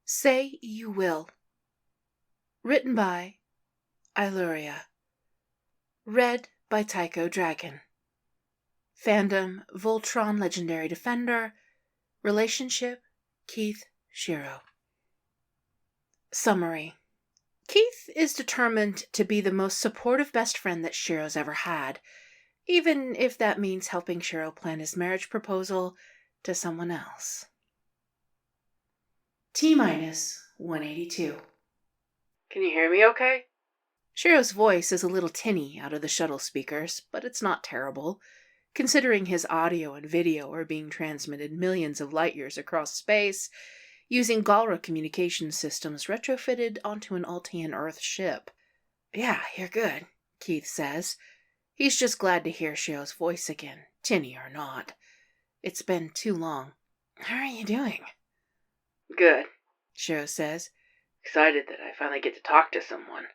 Say You Will. Written by Ailurea. Read by Tycho Dragon. Fandom Voltron Legendary Defender. Relationship Keith Shiro. Summary. Keith is determined to be the most supportive best friend that Shiro's ever had, even if that means helping Shiro plan his marriage proposal to someone else. T-minus 182. Can you hear me okay? Shiro's voice is a little tinny out of the shuttle speakers, but it's not terrible, considering his audio and video are being transmitted millions of light years across space using Galra communication systems retrofitted onto an Altian Earth ship. Yeah, you're good, Keith says. He's just glad to hear Shiro's voice again, tinny or not. It's been too long. How are you doing? Good, Shiro says. Excited that I finally get to talk to someone.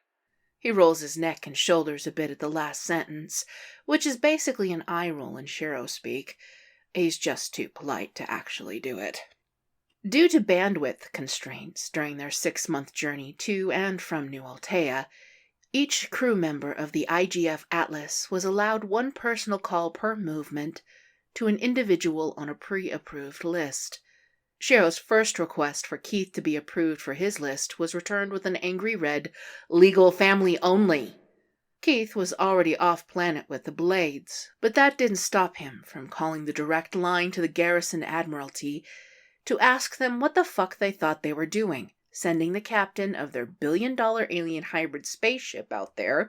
He rolls his neck and shoulders a bit at the last sentence, which is basically an eye roll in Shiro speak. He's just too polite to actually do it. Due to bandwidth constraints during their 6-month journey to and from New Altea, each crew member of the IGF Atlas was allowed one personal call per movement to an individual on a pre-approved list. Shiro's first request for Keith to be approved for his list was returned with an angry red, "Legal family only." Keith was already off-planet with the Blades, but that didn't stop him from calling the direct line to the Garrison Admiralty to ask them what the fuck they thought they were doing, sending the captain of their billion-dollar alien hybrid spaceship out there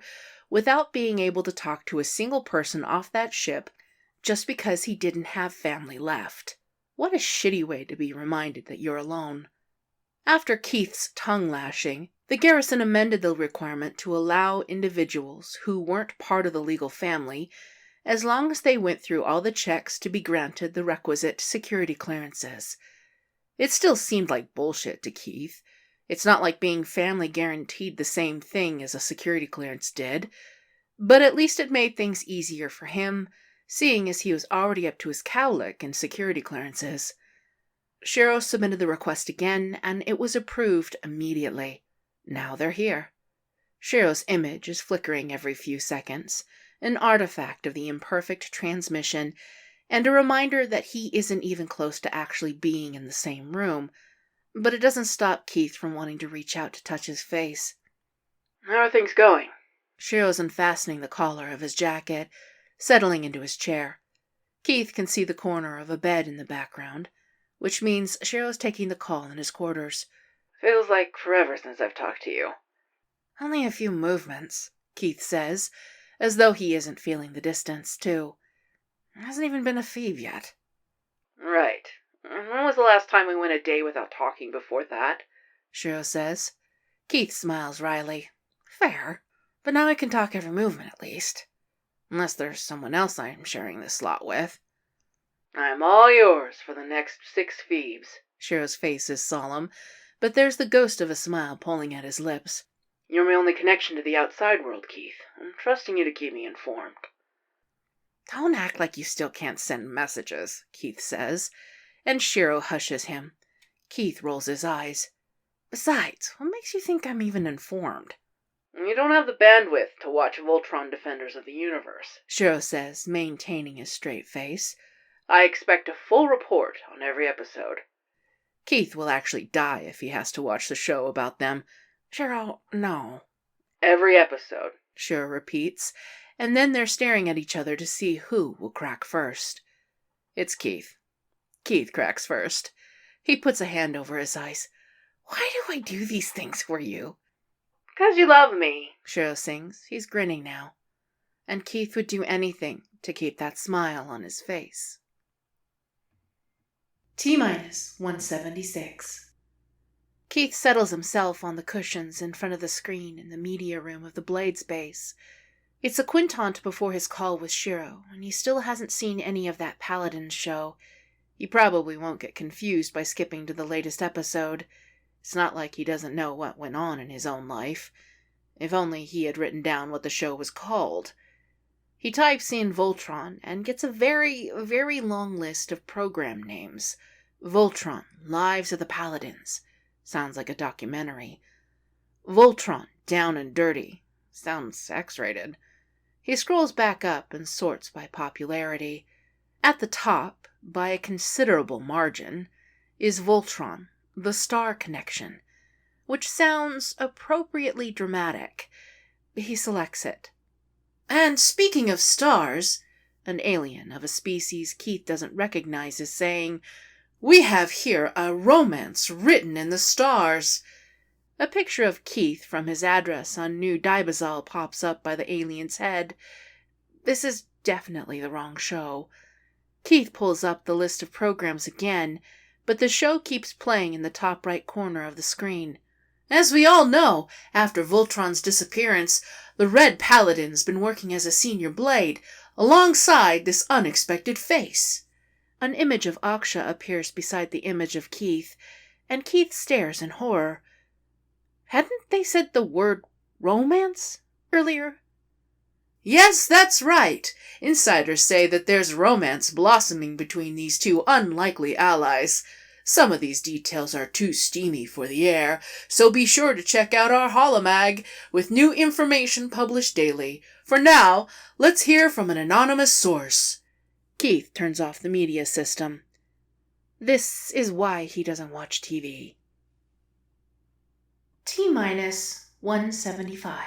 without being able to talk to a single person off that ship just because he didn't have family left. What a shitty way to be reminded that you're alone. After Keith's tongue lashing, the garrison amended the requirement to allow individuals who weren't part of the legal family, as long as they went through all the checks, to be granted the requisite security clearances. It still seemed like bullshit to Keith. It's not like being family guaranteed the same thing as a security clearance did, but at least it made things easier for him, seeing as he was already up to his cowlick in security clearances. Shiro submitted the request again, and it was approved immediately. Now they're here. Shiro's image is flickering every few seconds, an artifact of the imperfect transmission, and a reminder that he isn't even close to actually being in the same room, but it doesn't stop Keith from wanting to reach out to touch his face. How are things going? Shiro's unfastening the collar of his jacket, settling into his chair. Keith can see the corner of a bed in the background, which means Shiro's taking the call in his quarters. Feels like forever since I've talked to you. Only a few movements, Keith says, as though he isn't feeling the distance, too. It hasn't even been a feed yet. Right. When was the last time we went a day without talking before that? Shiro says. Keith smiles wryly. Fair, but now I can talk every movement at least. Unless there's someone else I'm sharing this slot with. I'm all yours for the next 6 Phoebes. Shiro's face is solemn, but there's the ghost of a smile pulling at his lips. You're my only connection to the outside world, Keith. I'm trusting you to keep me informed. Don't act like you still can't send messages, Keith says, and Shiro hushes him. Keith rolls his eyes. Besides, what makes you think I'm even informed? You don't have the bandwidth to watch Voltron Defenders of the Universe, Shiro says, maintaining his straight face. I expect a full report on every episode. Keith will actually die if he has to watch the show about them. Shiro, no. Every episode, Shiro repeats, and then they're staring at each other to see who will crack first. It's Keith. Keith cracks first. He puts a hand over his eyes. Why do I do these things for you? 'Cause you love me, Shiro sings. He's grinning now. And Keith would do anything to keep that smile on his face. T-minus 176. Keith settles himself on the cushions in front of the screen in the media room of the Blades base. It's a quintant before his call with Shiro, and he still hasn't seen any of that Paladins show. He probably won't get confused by skipping to the latest episode. It's not like he doesn't know what went on in his own life. If only he had written down what the show was called. He types in Voltron and gets a very, very long list of program names. Voltron, Lives of the Paladins. Sounds like a documentary. Voltron, Down and Dirty. Sounds X-rated. He scrolls back up and sorts by popularity. At the top, by a considerable margin, is Voltron, the Star Connection, which sounds appropriately dramatic. He selects it. And speaking of stars, an alien of a species Keith doesn't recognize is saying, "We have here a romance written in the stars." A picture of Keith from his address on New Dibazal pops up by the alien's head. This is definitely the wrong show. Keith pulls up the list of programs again, but the show keeps playing in the top right corner of the screen. As we all know, after Voltron's disappearance, the Red Paladin's been working as a senior blade, alongside this unexpected face. An image of Aksha appears beside the image of Keith, and Keith stares in horror. Hadn't they said the word romance earlier? Yes, that's right. Insiders say that there's romance blossoming between these two unlikely allies. Some of these details are too steamy for the air, so be sure to check out our holomag with new information published daily. For now, let's hear from an anonymous source. Keith turns off the media system. This is why he doesn't watch TV. T-175.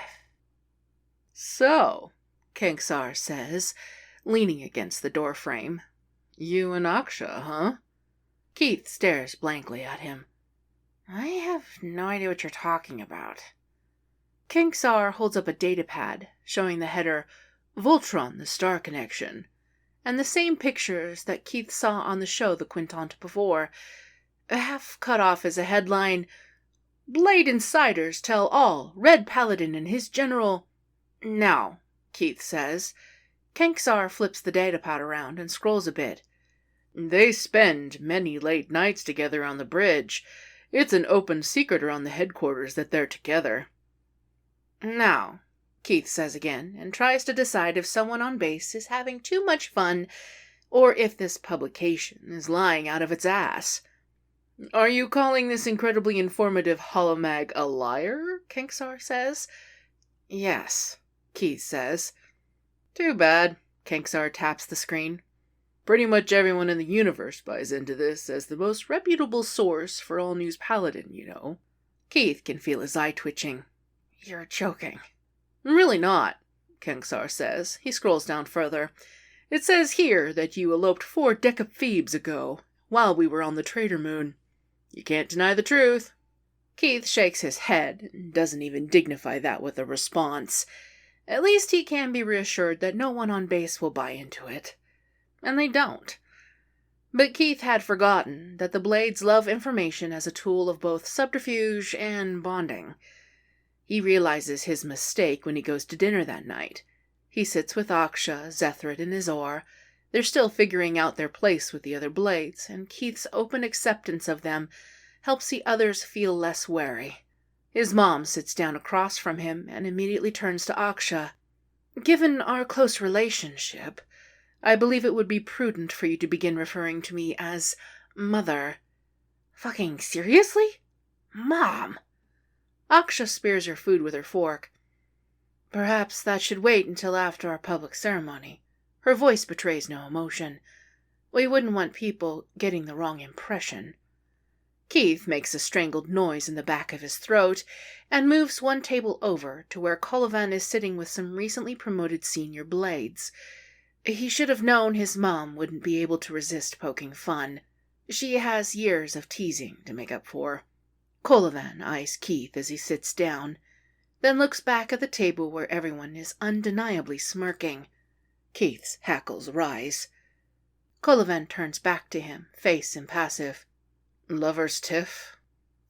So, Kenksar says, leaning against the doorframe. You and Aksha, huh? Keith stares blankly at him. I have no idea what you're talking about. Kenksar holds up a datapad, showing the header, Voltron, the Star Connection, and the same pictures that Keith saw on the show the quintant before. Half cut off as a headline, Blade Insiders tell all Red Paladin and his general... Now, Keith says. Kenksar flips the datapad around and scrolls a bit. They spend many late nights together on the bridge. It's an open secret around the headquarters that they're together. Now, Keith says again, and tries to decide if someone on base is having too much fun, or if this publication is lying out of its ass. Are you calling this incredibly informative holomag a liar? Kenksar says. Yes, Keith says. Too bad, Kenksar taps the screen. Pretty much everyone in the universe buys into this as the most reputable source for all news Paladin, you know. Keith can feel his eye twitching. You're joking. Really not, Kenksar says. He scrolls down further. It says here that you eloped 4 decaphoebes ago, while we were on the Trader Moon. You can't deny the truth. Keith shakes his head and doesn't even dignify that with a response. At least he can be reassured that no one on base will buy into it. And they don't. But Keith had forgotten that the Blades love information as a tool of both subterfuge and bonding. He realizes his mistake when he goes to dinner that night. He sits with Aksha, Zethrid, and Izor. They're still figuring out their place with the other Blades, and Keith's open acceptance of them helps the others feel less wary. His mom sits down across from him and immediately turns to Aksha. Given our close relationship, I believe it would be prudent for you to begin referring to me as Mother. Fucking seriously? Mom! Aksha spears her food with her fork. Perhaps that should wait until after our public ceremony. Her voice betrays no emotion. We wouldn't want people getting the wrong impression. Keith makes a strangled noise in the back of his throat and moves one table over to where Colivan is sitting with some recently promoted senior Blades. He should have known his mom wouldn't be able to resist poking fun. She has years of teasing to make up for. Colivan eyes Keith as he sits down, then looks back at the table where everyone is undeniably smirking. Keith's hackles rise. Colivan turns back to him, face impassive. Lover's tiff?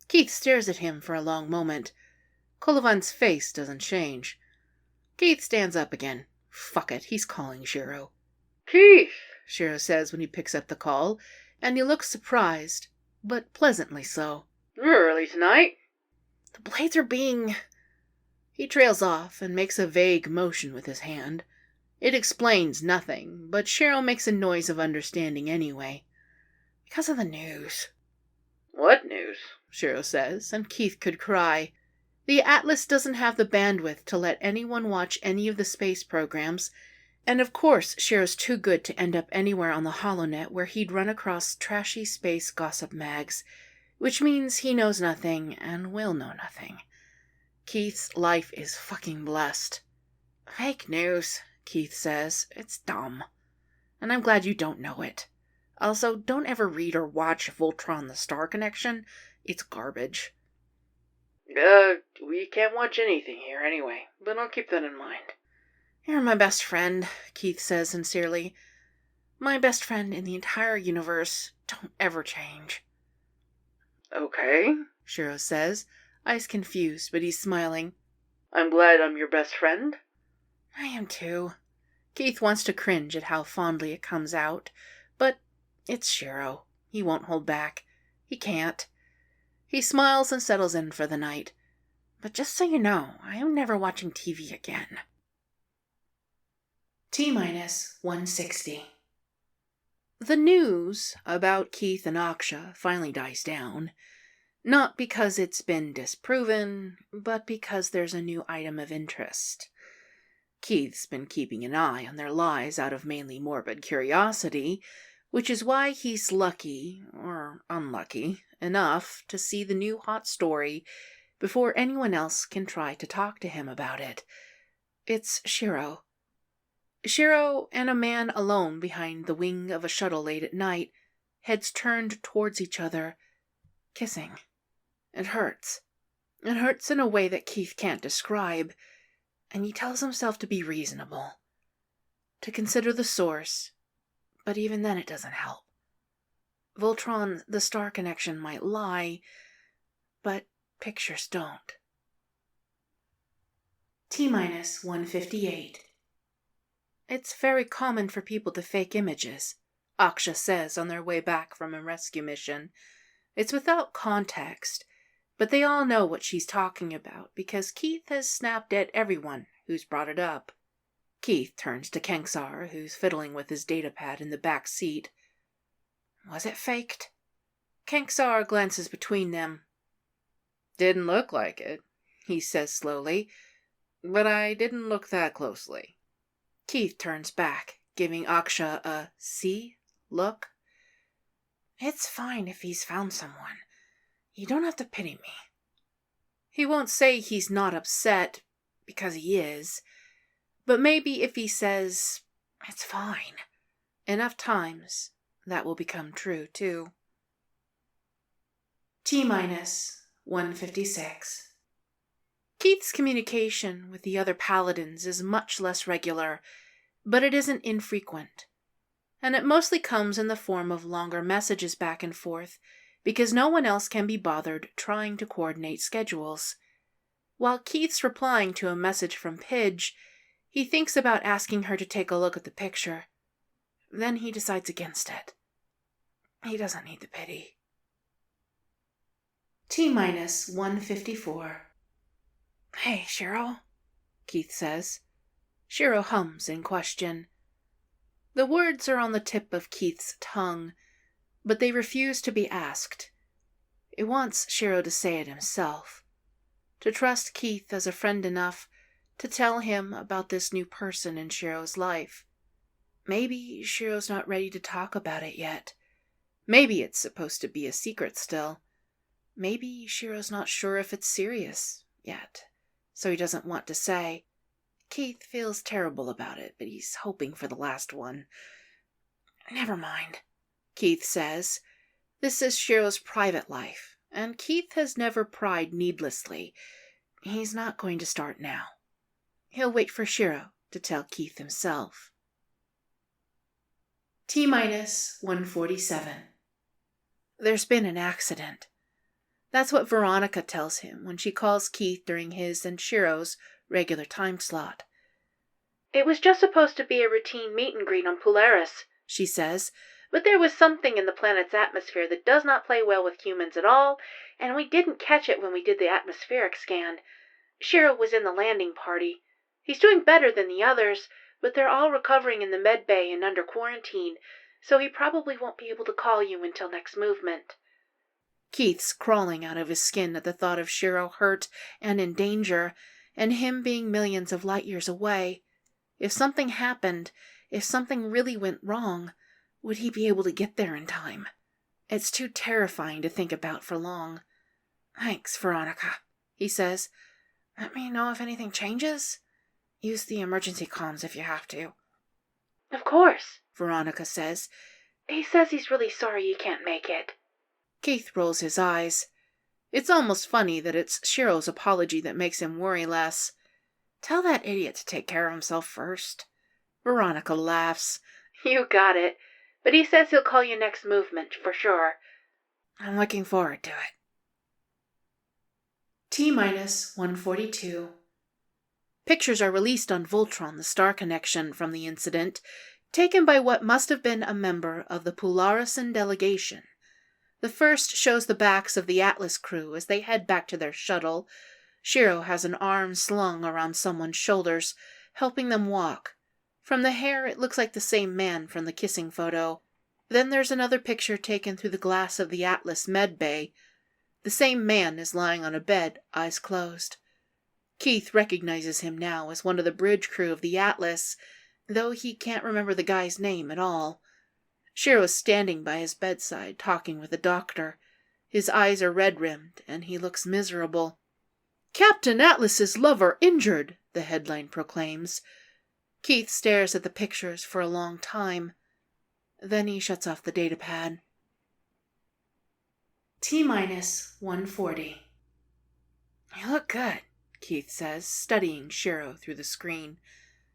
Keith stares at him for a long moment. Colivan's face doesn't change. Keith stands up again. Fuck it, he's calling Shiro. Keith, Shiro says when he picks up the call, and he looks surprised, but pleasantly so. You're early tonight. The Blades are being... He trails off and makes a vague motion with his hand. It explains nothing, but Shiro makes a noise of understanding anyway. Because of the news. What news? Shiro says, and Keith could cry. The Atlas doesn't have the bandwidth to let anyone watch any of the space programs, and of course Shiro's too good to end up anywhere on the HoloNet where he'd run across trashy space gossip mags, which means he knows nothing and will know nothing. Keith's life is fucking blessed. Fake news, Keith says. It's dumb. And I'm glad you don't know it. Also, don't ever read or watch Voltron the Star Connection. It's garbage. We can't watch anything here anyway, but I'll keep that in mind. You're my best friend, Keith says sincerely. My best friend in the entire universe. Don't ever change. Okay, Shiro says, eyes confused, but he's smiling. I'm glad I'm your best friend. I am too. Keith wants to cringe at how fondly it comes out, but it's Shiro. He won't hold back. He can't. He smiles and settles in for the night. But just so you know, I am never watching TV again. T-minus 160. The news about Keith and Aksha finally dies down. Not because it's been disproven, but because there's a new item of interest. Keith's been keeping an eye on their lies out of mainly morbid curiosity, which is why he's lucky, or unlucky, enough to see the new hot story before anyone else can try to talk to him about it. It's Shiro. Shiro and a man alone behind the wing of a shuttle late at night, heads turned towards each other, kissing. It hurts. It hurts in a way that Keith can't describe, and he tells himself to be reasonable, to consider the source, but even then it doesn't help. Voltron, the star connection, might lie, but pictures don't. T-minus 158. It's very common for people to fake images, Aksha says on their way back from a rescue mission. It's without context, but they all know what she's talking about because Keith has snapped at everyone who's brought it up. Keith turns to Kengsar, who's fiddling with his datapad in the back seat. Was it faked? Kengsar glances between them. Didn't look like it, he says slowly, but I didn't look that closely. Keith turns back, giving Aksha a see look. It's fine if he's found someone. You don't have to pity me. He won't say he's not upset, because he is. But maybe if he says, it's fine, enough times, that will become true too. T-minus 156. Keith's communication with the other paladins is much less regular, but it isn't infrequent. And it mostly comes in the form of longer messages back and forth, because no one else can be bothered trying to coordinate schedules. While Keith's replying to a message from Pidge, he thinks about asking her to take a look at the picture. Then he decides against it. He doesn't need the pity. T-minus 154. Hey, Shiro, Keith says. Shiro hums in question. The words are on the tip of Keith's tongue, but they refuse to be asked. It wants Shiro to say it himself, to trust Keith as a friend enough to tell him about this new person in Shiro's life. Maybe Shiro's not ready to talk about it yet. Maybe it's supposed to be a secret still. Maybe Shiro's not sure if it's serious yet, so he doesn't want to say. Keith feels terrible about it, but he's hoping for the last one. Never mind, Keith says. This is Shiro's private life, and Keith has never pried needlessly. He's not going to start now. He'll wait for Shiro to tell Keith himself. T-minus 147. There's been an accident. That's what Veronica tells him when she calls Keith during his and Shiro's regular time slot. It was just supposed to be a routine meet and greet on Polaris, she says, but there was something in the planet's atmosphere that does not play well with humans at all, and we didn't catch it when we did the atmospheric scan. Shiro was in the landing party. He's doing better than the others, but they're all recovering in the med bay and under quarantine, so he probably won't be able to call you until next movement. Keith's crawling out of his skin at the thought of Shiro hurt and in danger, and him being millions of light years away. If something happened, if something really went wrong, would he be able to get there in time? It's too terrifying to think about for long. "Thanks, Veronica," he says. "Let me know if anything changes. Use the emergency comms if you have to." "Of course," Veronica says. "He says he's really sorry you can't make it." Keith rolls his eyes. It's almost funny that it's Shiro's apology that makes him worry less. Tell that idiot to take care of himself first. Veronica laughs. "You got it. But he says he'll call you next movement, for sure." I'm looking forward to it. T-142. Pictures are released on Voltron, the star connection from the incident, taken by what must have been a member of the Polarisan delegation. The first shows the backs of the Atlas crew as they head back to their shuttle. Shiro has an arm slung around someone's shoulders, helping them walk. From the hair, it looks like the same man from the kissing photo. Then there's another picture taken through the glass of the Atlas med bay. The same man is lying on a bed, eyes closed. Keith recognizes him now as one of the bridge crew of the Atlas, though he can't remember the guy's name at all. Shiro is standing by his bedside, talking with the doctor. His eyes are red-rimmed, and he looks miserable. "Captain Atlas's lover injured," the headline proclaims. Keith stares at the pictures for a long time. Then he shuts off the datapad. T-140. "You look good," Keith says, studying Shiro through the screen.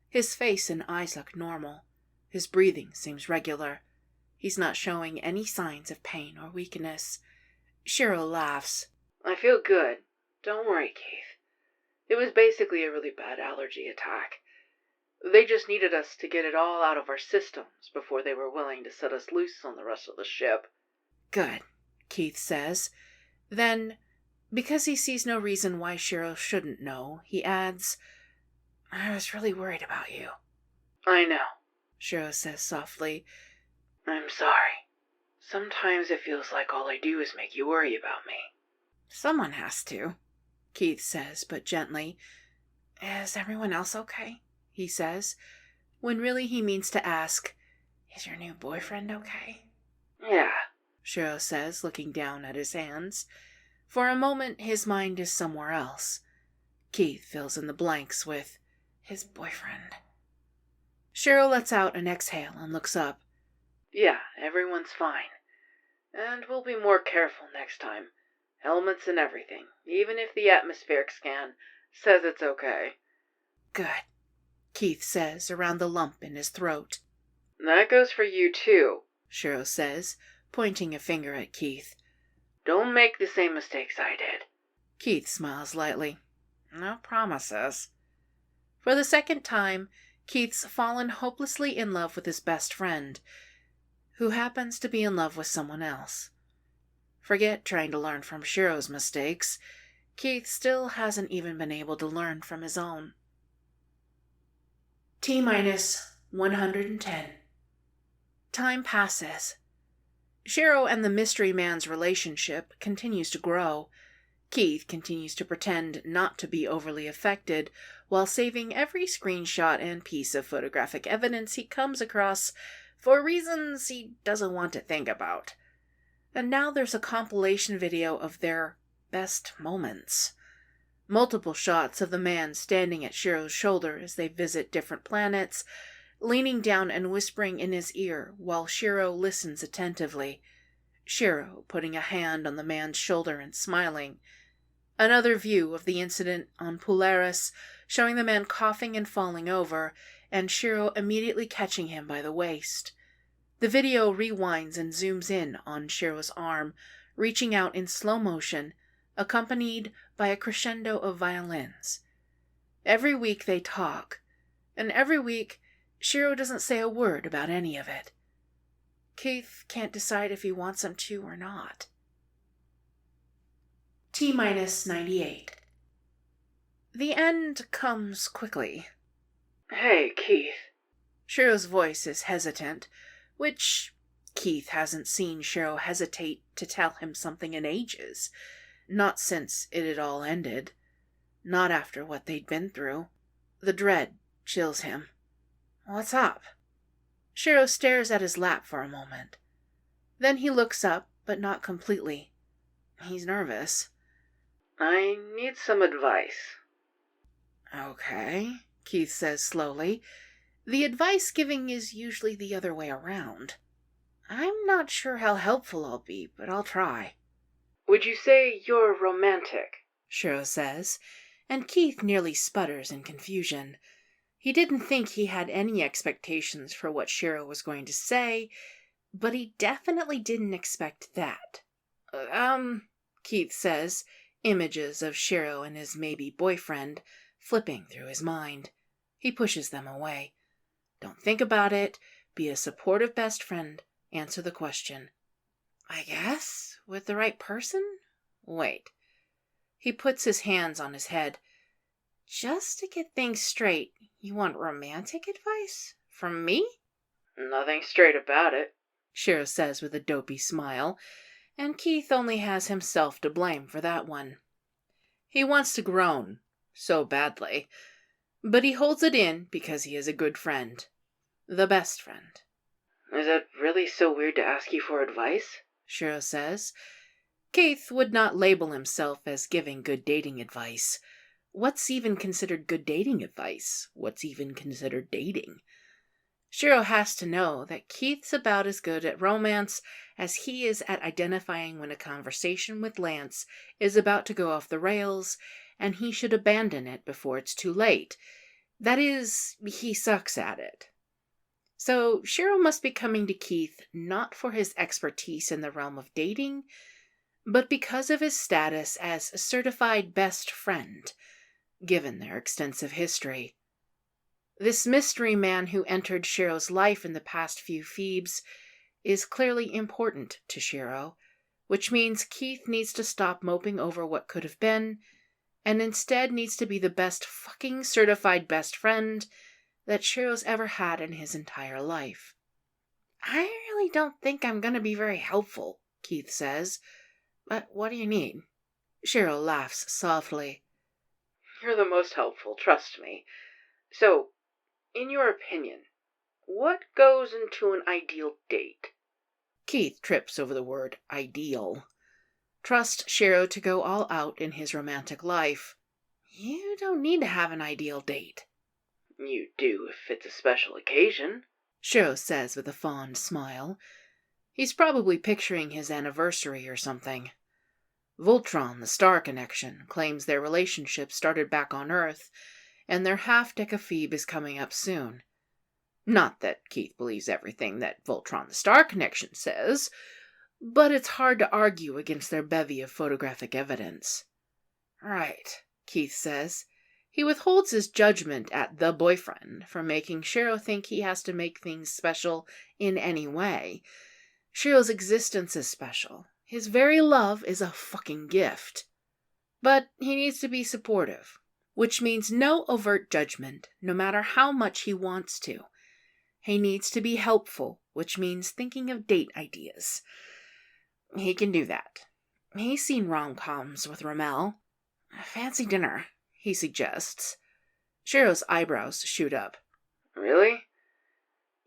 His face and eyes look normal. His breathing seems regular. He's not showing any signs of pain or weakness. Shiro laughs. "I feel good. Don't worry, Keith. It was basically a really bad allergy attack. They just needed us to get it all out of our systems before they were willing to set us loose on the rest of the ship." "Good," Keith says. Then, because he sees no reason why Shiro shouldn't know, he adds, "I was really worried about you." "I know," Shiro says softly. "I'm sorry. Sometimes it feels like all I do is make you worry about me." "Someone has to," Keith says, but gently. "Is everyone else okay?" he says, when really he means to ask, "Is your new boyfriend okay?" "Yeah," Shiro says, looking down at his hands. For a moment, his mind is somewhere else. Keith fills in the blanks with his boyfriend. Shiro lets out an exhale and looks up. "Yeah, everyone's fine. And we'll be more careful next time. Helmets and everything, even if the atmospheric scan says it's okay." "Good," Keith says around the lump in his throat. "That goes for you too," Shiro says, pointing a finger at Keith. "Don't make the same mistakes I did." Keith smiles lightly. "No promises." For the second time, Keith's fallen hopelessly in love with his best friend, who happens to be in love with someone else. Forget trying to learn from Shiro's mistakes. Keith still hasn't even been able to learn from his own. T-110. Time passes. Shiro and the mystery man's relationship continues to grow. Keith continues to pretend not to be overly affected, while saving every screenshot and piece of photographic evidence he comes across for reasons he doesn't want to think about. And now there's a compilation video of their best moments. Multiple shots of the man standing at Shiro's shoulder as they visit different planets, leaning down and whispering in his ear while Shiro listens attentively. Shiro putting a hand on the man's shoulder and smiling. Another view of the incident on Polaris, showing the man coughing and falling over, and Shiro immediately catching him by the waist. The video rewinds and zooms in on Shiro's arm, reaching out in slow motion, accompanied by a crescendo of violins. Every week they talk, and every week Shiro doesn't say a word about any of it. Keith can't decide if he wants him to or not. T-98. The end comes quickly. "Hey, Keith." Shiro's voice is hesitant, which Keith hasn't seen Shiro hesitate to tell him something in ages. Not since it had all ended. Not after what they'd been through. The dread chills him. "What's up?" Shiro stares at his lap for a moment. Then he looks up, but not completely. He's nervous. "I need some advice." "Okay," Keith says slowly. The advice giving is usually the other way around. "I'm not sure how helpful I'll be, but I'll try." "Would you say you're romantic?" Shiro says, and Keith nearly sputters in confusion. He didn't think he had any expectations for what Shiro was going to say, but he definitely didn't expect that. Keith says, images of Shiro and his maybe boyfriend flipping through his mind. He pushes them away. Don't think about it. Be a supportive best friend. Answer the question. "I guess, with the right person? Wait." He puts his hands on his head. "Just to get things straight, you want romantic advice? From me?" "Nothing straight about it," Shiro says with a dopey smile, and Keith only has himself to blame for that one. He wants to groan, so badly, but he holds it in because he is a good friend. The best friend. "Is it really so weird to ask you for advice?" Shiro says. Keith would not label himself as giving good dating advice. What's even considered good dating advice? What's even considered dating? Shiro has to know that Keith's about as good at romance as he is at identifying when a conversation with Lance is about to go off the rails, and he should abandon it before it's too late. That is, he sucks at it. So Shiro must be coming to Keith not for his expertise in the realm of dating, but because of his status as a certified best friend, given their extensive history. This mystery man who entered Shiro's life in the past few Phoebes is clearly important to Shiro, which means Keith needs to stop moping over what could have been, and instead needs to be the best fucking certified best friend that Shiro's ever had in his entire life. "I really don't think I'm going to be very helpful," Keith says. "But what do you need?" Shiro laughs softly. "You're the most helpful, trust me. So, in your opinion, what goes into an ideal date?" Keith trips over the word ideal. Trust Shiro to go all out in his romantic life. You don't need to have an ideal date. "You do if it's a special occasion," Shiro says with a fond smile. He's probably picturing his anniversary or something. Voltron, the star connection, claims their relationship started back on Earth, and their half-decaphoebe is coming up soon. Not that Keith believes everything that Voltron, the star connection says, but it's hard to argue against their bevy of photographic evidence. "Right," Keith says. He withholds his judgment at the boyfriend for making Shiro think he has to make things special in any way. Shiro's existence is special. His very love is a fucking gift. But he needs to be supportive, which means no overt judgment, no matter how much he wants to. He needs to be helpful, which means thinking of date ideas. He can do that. He's seen rom-coms with Ramel. "Fancy dinner," he suggests. Shiro's eyebrows shoot up. "Really?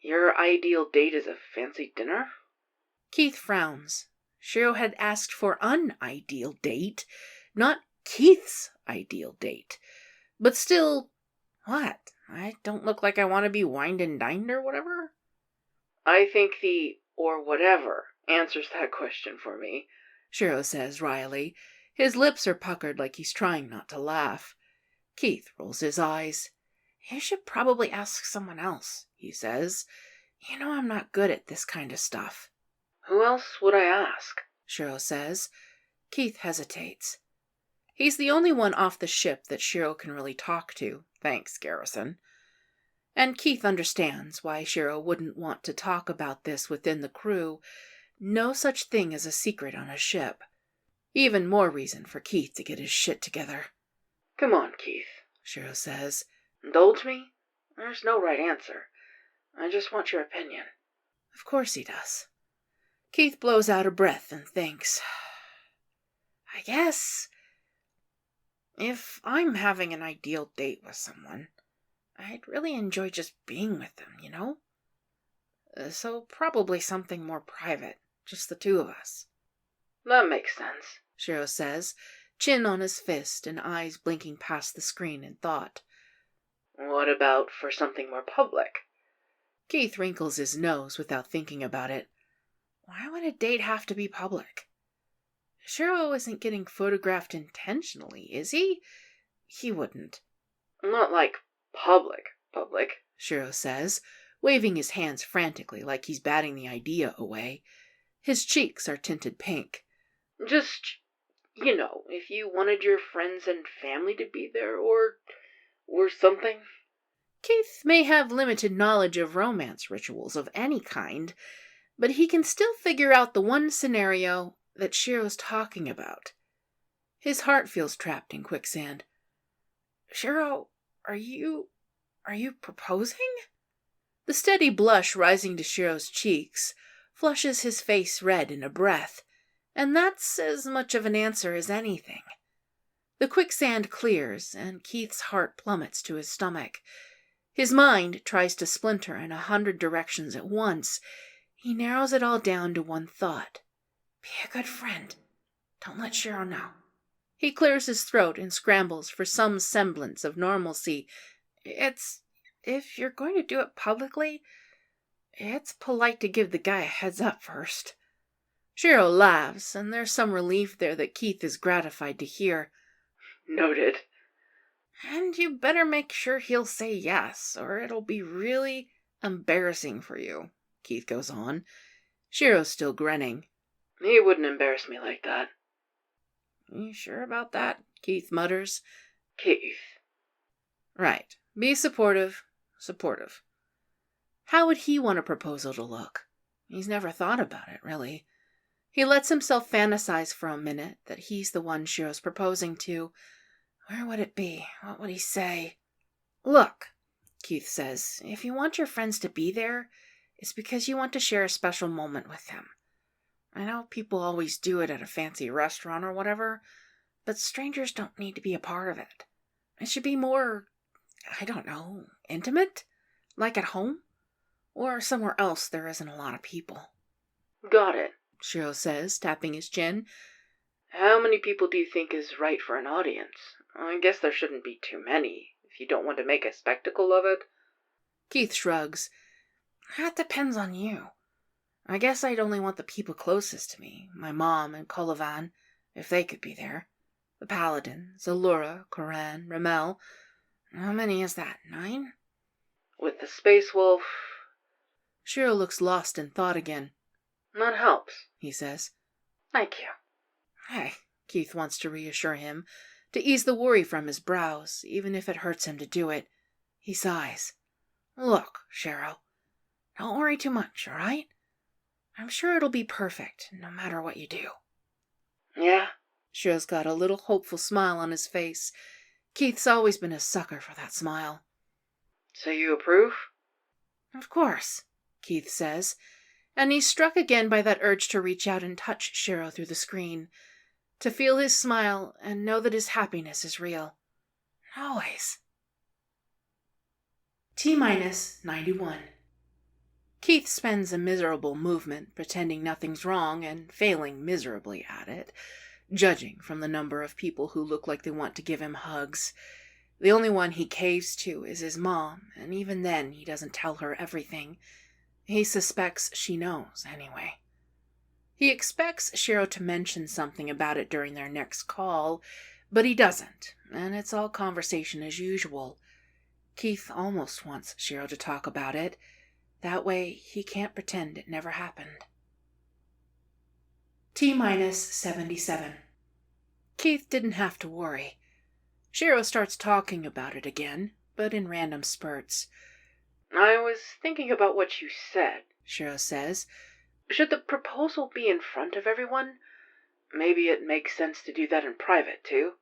Your ideal date is a fancy dinner?" Keith frowns. Shiro had asked for an ideal date, not Keith's ideal date. But still, what? I don't look like I want to be wined and dined or whatever? "I think the or whatever answers that question for me," Shiro says wryly. His lips are puckered like he's trying not to laugh. Keith rolls his eyes. "You should probably ask someone else," he says. "You know I'm not good at this kind of stuff." "Who else would I ask?" Shiro says. Keith hesitates. He's the only one off the ship that Shiro can really talk to, thanks, Garrison. And Keith understands why Shiro wouldn't want to talk about this within the crew. No such thing as a secret on a ship. Even more reason for Keith to get his shit together. "Come on, Keith," Shiro says. "Indulge me? There's no right answer. I just want your opinion." Of course he does. Keith blows out a breath and thinks, I guess if I'm having an ideal date with someone, I'd really enjoy just being with them, you know? So probably something more private, just the two of us. That makes sense, Shiro says, chin on his fist and eyes blinking past the screen in thought. What about for something more public? Keith wrinkles his nose without thinking about it. Why would a date have to be public? Shiro isn't getting photographed intentionally, is he? He wouldn't. Not like public, Shiro says, waving his hands frantically like he's batting the idea away. His cheeks are tinted pink. Just, if you wanted your friends and family to be there, or something. Keith may have limited knowledge of romance rituals of any kind, but he can still figure out the one scenario that Shiro's talking about. His heart feels trapped in quicksand. Shiro, are you proposing? The steady blush rising to Shiro's cheeks flushes his face red in a breath, and that's as much of an answer as anything. The quicksand clears, and Keith's heart plummets to his stomach. His mind tries to splinter in 100 directions at once. He narrows it all down to one thought. Be a good friend. Don't let Shiro know. He clears his throat and scrambles for some semblance of normalcy. If you're going to do it publicly, it's polite to give the guy a heads up first. Shiro laughs, and there's some relief there that Keith is gratified to hear. Noted. And you better make sure he'll say yes, or it'll be really embarrassing for you, Keith goes on. Shiro's still grinning. He wouldn't embarrass me like that. You sure about that? Keith mutters. Keith. Right. Be supportive. How would he want a proposal to look? He's never thought about it, really. He lets himself fantasize for a minute that he's the one Shiro's proposing to. Where would it be? What would he say? Look, Keith says, if you want your friends to be there, it's because you want to share a special moment with them. I know people always do it at a fancy restaurant or whatever, but strangers don't need to be a part of it. It should be more, intimate? Like at home? Or somewhere else there isn't a lot of people. Got it, Shiro says, tapping his chin. How many people do you think is right for an audience? I guess there shouldn't be too many, if you don't want to make a spectacle of it. Keith shrugs. That depends on you. I guess I'd only want the people closest to me, my mom and Colavan, if they could be there. The Paladins, Allura, Koran, Ramel. How many is that, 9? With the Space Wolf... Shiro looks lost in thought again. That helps, he says. Thank you. Hey, Keith wants to reassure him, to ease the worry from his brows, even if it hurts him to do it. He sighs. Look, Shiro, don't worry too much, all right? I'm sure it'll be perfect, no matter what you do. Yeah? Shiro's got a little hopeful smile on his face. Keith's always been a sucker for that smile. So you approve? Of course, Keith says, and he's struck again by that urge to reach out and touch Shiro through the screen, to feel his smile and know that his happiness is real. Always. T-minus 91. Keith spends a miserable movement pretending nothing's wrong and failing miserably at it, judging from the number of people who look like they want to give him hugs. The only one he caves to is his mom, and even then he doesn't tell her everything. He suspects she knows, anyway. He expects Shiro to mention something about it during their next call, but he doesn't, and it's all conversation as usual. Keith almost wants Shiro to talk about it. That way, he can't pretend it never happened. T-minus 77. Keith didn't have to worry. Shiro starts talking about it again, but in random spurts. I was thinking about what you said, Shiro says. Should the proposal be in front of everyone? Maybe it makes sense to do that in private, too.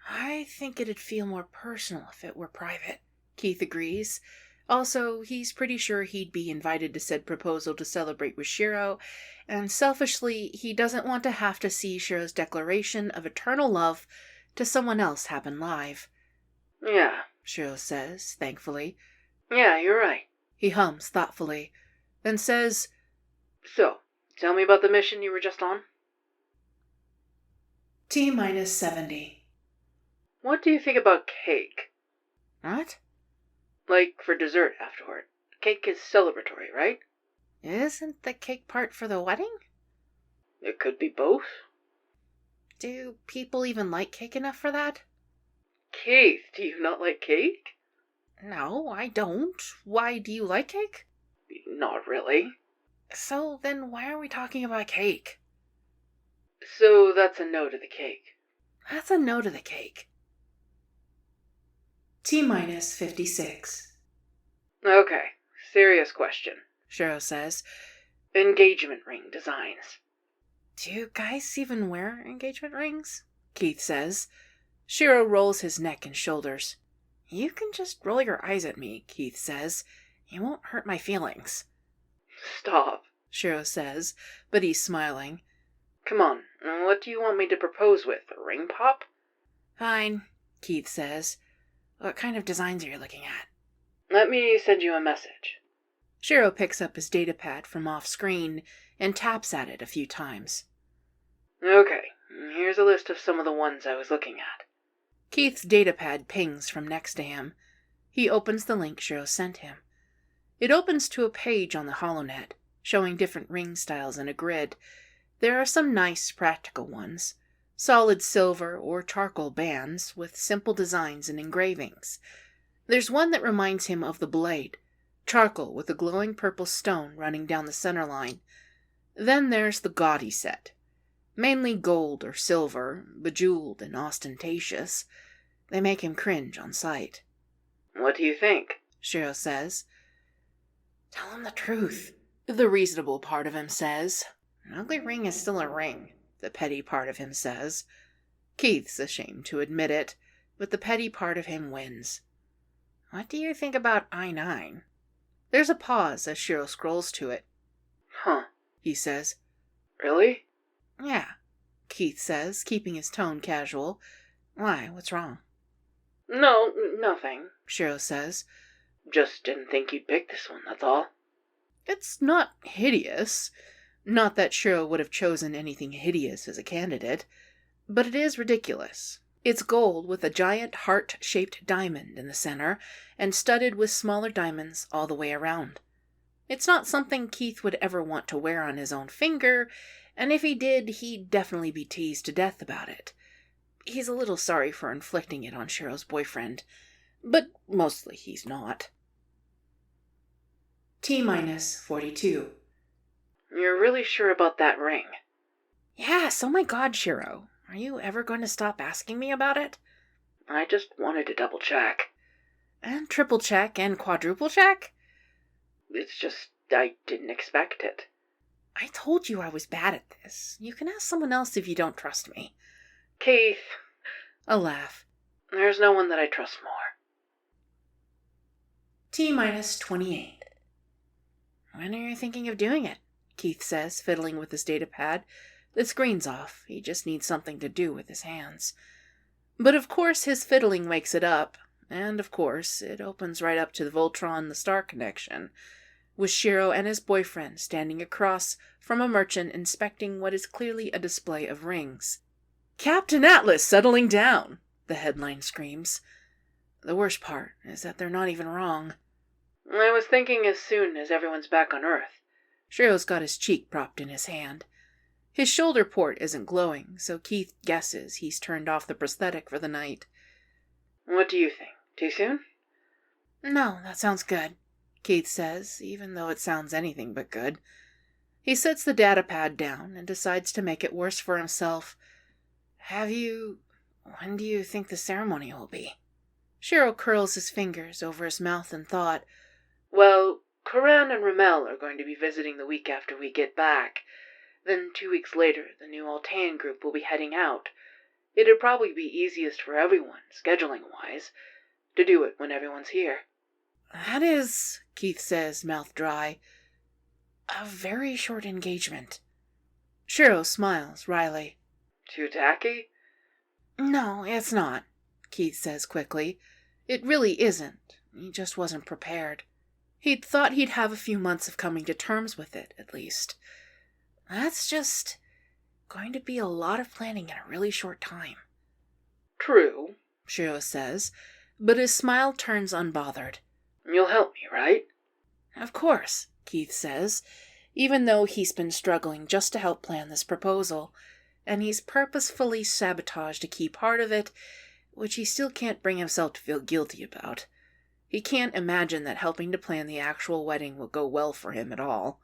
I think it'd feel more personal if it were private, Keith agrees. Also, he's pretty sure he'd be invited to said proposal to celebrate with Shiro, and selfishly, he doesn't want to have to see Shiro's declaration of eternal love to someone else happen live. Yeah, Shiro says, thankfully. Yeah, you're right. He hums thoughtfully, then says, So, tell me about the mission you were just on. T-minus 70. What do you think about cake? What? Like, for dessert afterward. Cake is celebratory, right? Isn't the cake part for the wedding? It could be both. Do people even like cake enough for that? Keith, do you not like cake? No, I don't. Why, do you like cake? Not really. So then why are we talking about cake? So that's a no to the cake. That's a no to the cake. T-minus 56. Okay, serious question. Shiro says. Engagement ring designs. Do you guys even wear engagement rings? Keith says. Shiro rolls his neck and shoulders. You can just roll your eyes at me, Keith says. You won't hurt my feelings. Stop, Shiro says, but he's smiling. Come on, what do you want me to propose with? A ring pop? Fine, Keith says. What kind of designs are you looking at? Let me send you a message. Shiro picks up his datapad from off-screen and taps at it a few times. Okay, here's a list of some of the ones I was looking at. Keith's datapad pings from next to him. He opens the link Shiro sent him. It opens to a page on the HoloNet, showing different ring styles in a grid. There are some nice, practical ones. Solid silver or charcoal bands with simple designs and engravings. There's one that reminds him of the blade, charcoal with a glowing purple stone running down the center line. Then there's the gaudy set. Mainly gold or silver, bejeweled and ostentatious. They make him cringe on sight. What do you think? Shiro says. Tell him the truth, the reasonable part of him says. An ugly ring is still a ring, the petty part of him says. Keith's ashamed to admit it, but the petty part of him wins. What do you think about I-9? There's a pause as Shiro scrolls to it. Huh, he says. Really? Yeah, Keith says, keeping his tone casual. Why, what's wrong? No, nothing, Shiro says. Just didn't think you'd pick this one, that's all. It's not hideous. Not that Shiro would have chosen anything hideous as a candidate. But it is ridiculous. It's gold with a giant heart-shaped diamond in the center, and studded with smaller diamonds all the way around. It's not something Keith would ever want to wear on his own finger, and if he did, he'd definitely be teased to death about it. He's a little sorry for inflicting it on Shiro's boyfriend, but mostly he's not. T-minus 42. You're really sure about that ring? Yes, oh my god, Shiro. Are you ever going to stop asking me about it? I just wanted to double check. And triple check and quadruple check? It's just, I didn't expect it. I told you I was bad at this. You can ask someone else if you don't trust me. Keith. A laugh. There's no one that I trust more. T-minus 28. When are you thinking of doing it? Keith says, fiddling with his datapad. The screen's off. He just needs something to do with his hands. But of course his fiddling wakes it up. And of course it opens right up to the Voltron the Star connection, with Shiro and his boyfriend standing across from a merchant inspecting what is clearly a display of rings. Captain Atlas settling down, the headline screams. The worst part is that they're not even wrong. I was thinking as soon as everyone's back on Earth. Shiro's got his cheek propped in his hand. His shoulder port isn't glowing, so Keith guesses he's turned off the prosthetic for the night. What do you think? Too soon? No, that sounds good, Keith says, even though it sounds anything but good. He sets the datapad down and decides to make it worse for himself. When do you think the ceremony will be? Shiro curls his fingers over his mouth in thought. Well, Coran and Ramel are going to be visiting the week after we get back. Then 2 weeks later, the new Altean group will be heading out. It'd probably be easiest for everyone, scheduling-wise, to do it when everyone's here. That is, Keith says, mouth dry, a very short engagement. Shiro smiles wryly. Too tacky? No, it's not, Keith says quickly. It really isn't. He just wasn't prepared. He'd thought he'd have a few months of coming to terms with it, at least. That's just going to be a lot of planning in a really short time. True, Shiro says, but his smile turns unbothered. You'll help me, right? Of course, Keith says, even though he's been struggling just to help plan this proposal, and he's purposefully sabotaged a key part of it, which he still can't bring himself to feel guilty about. He can't imagine that helping to plan the actual wedding will go well for him at all.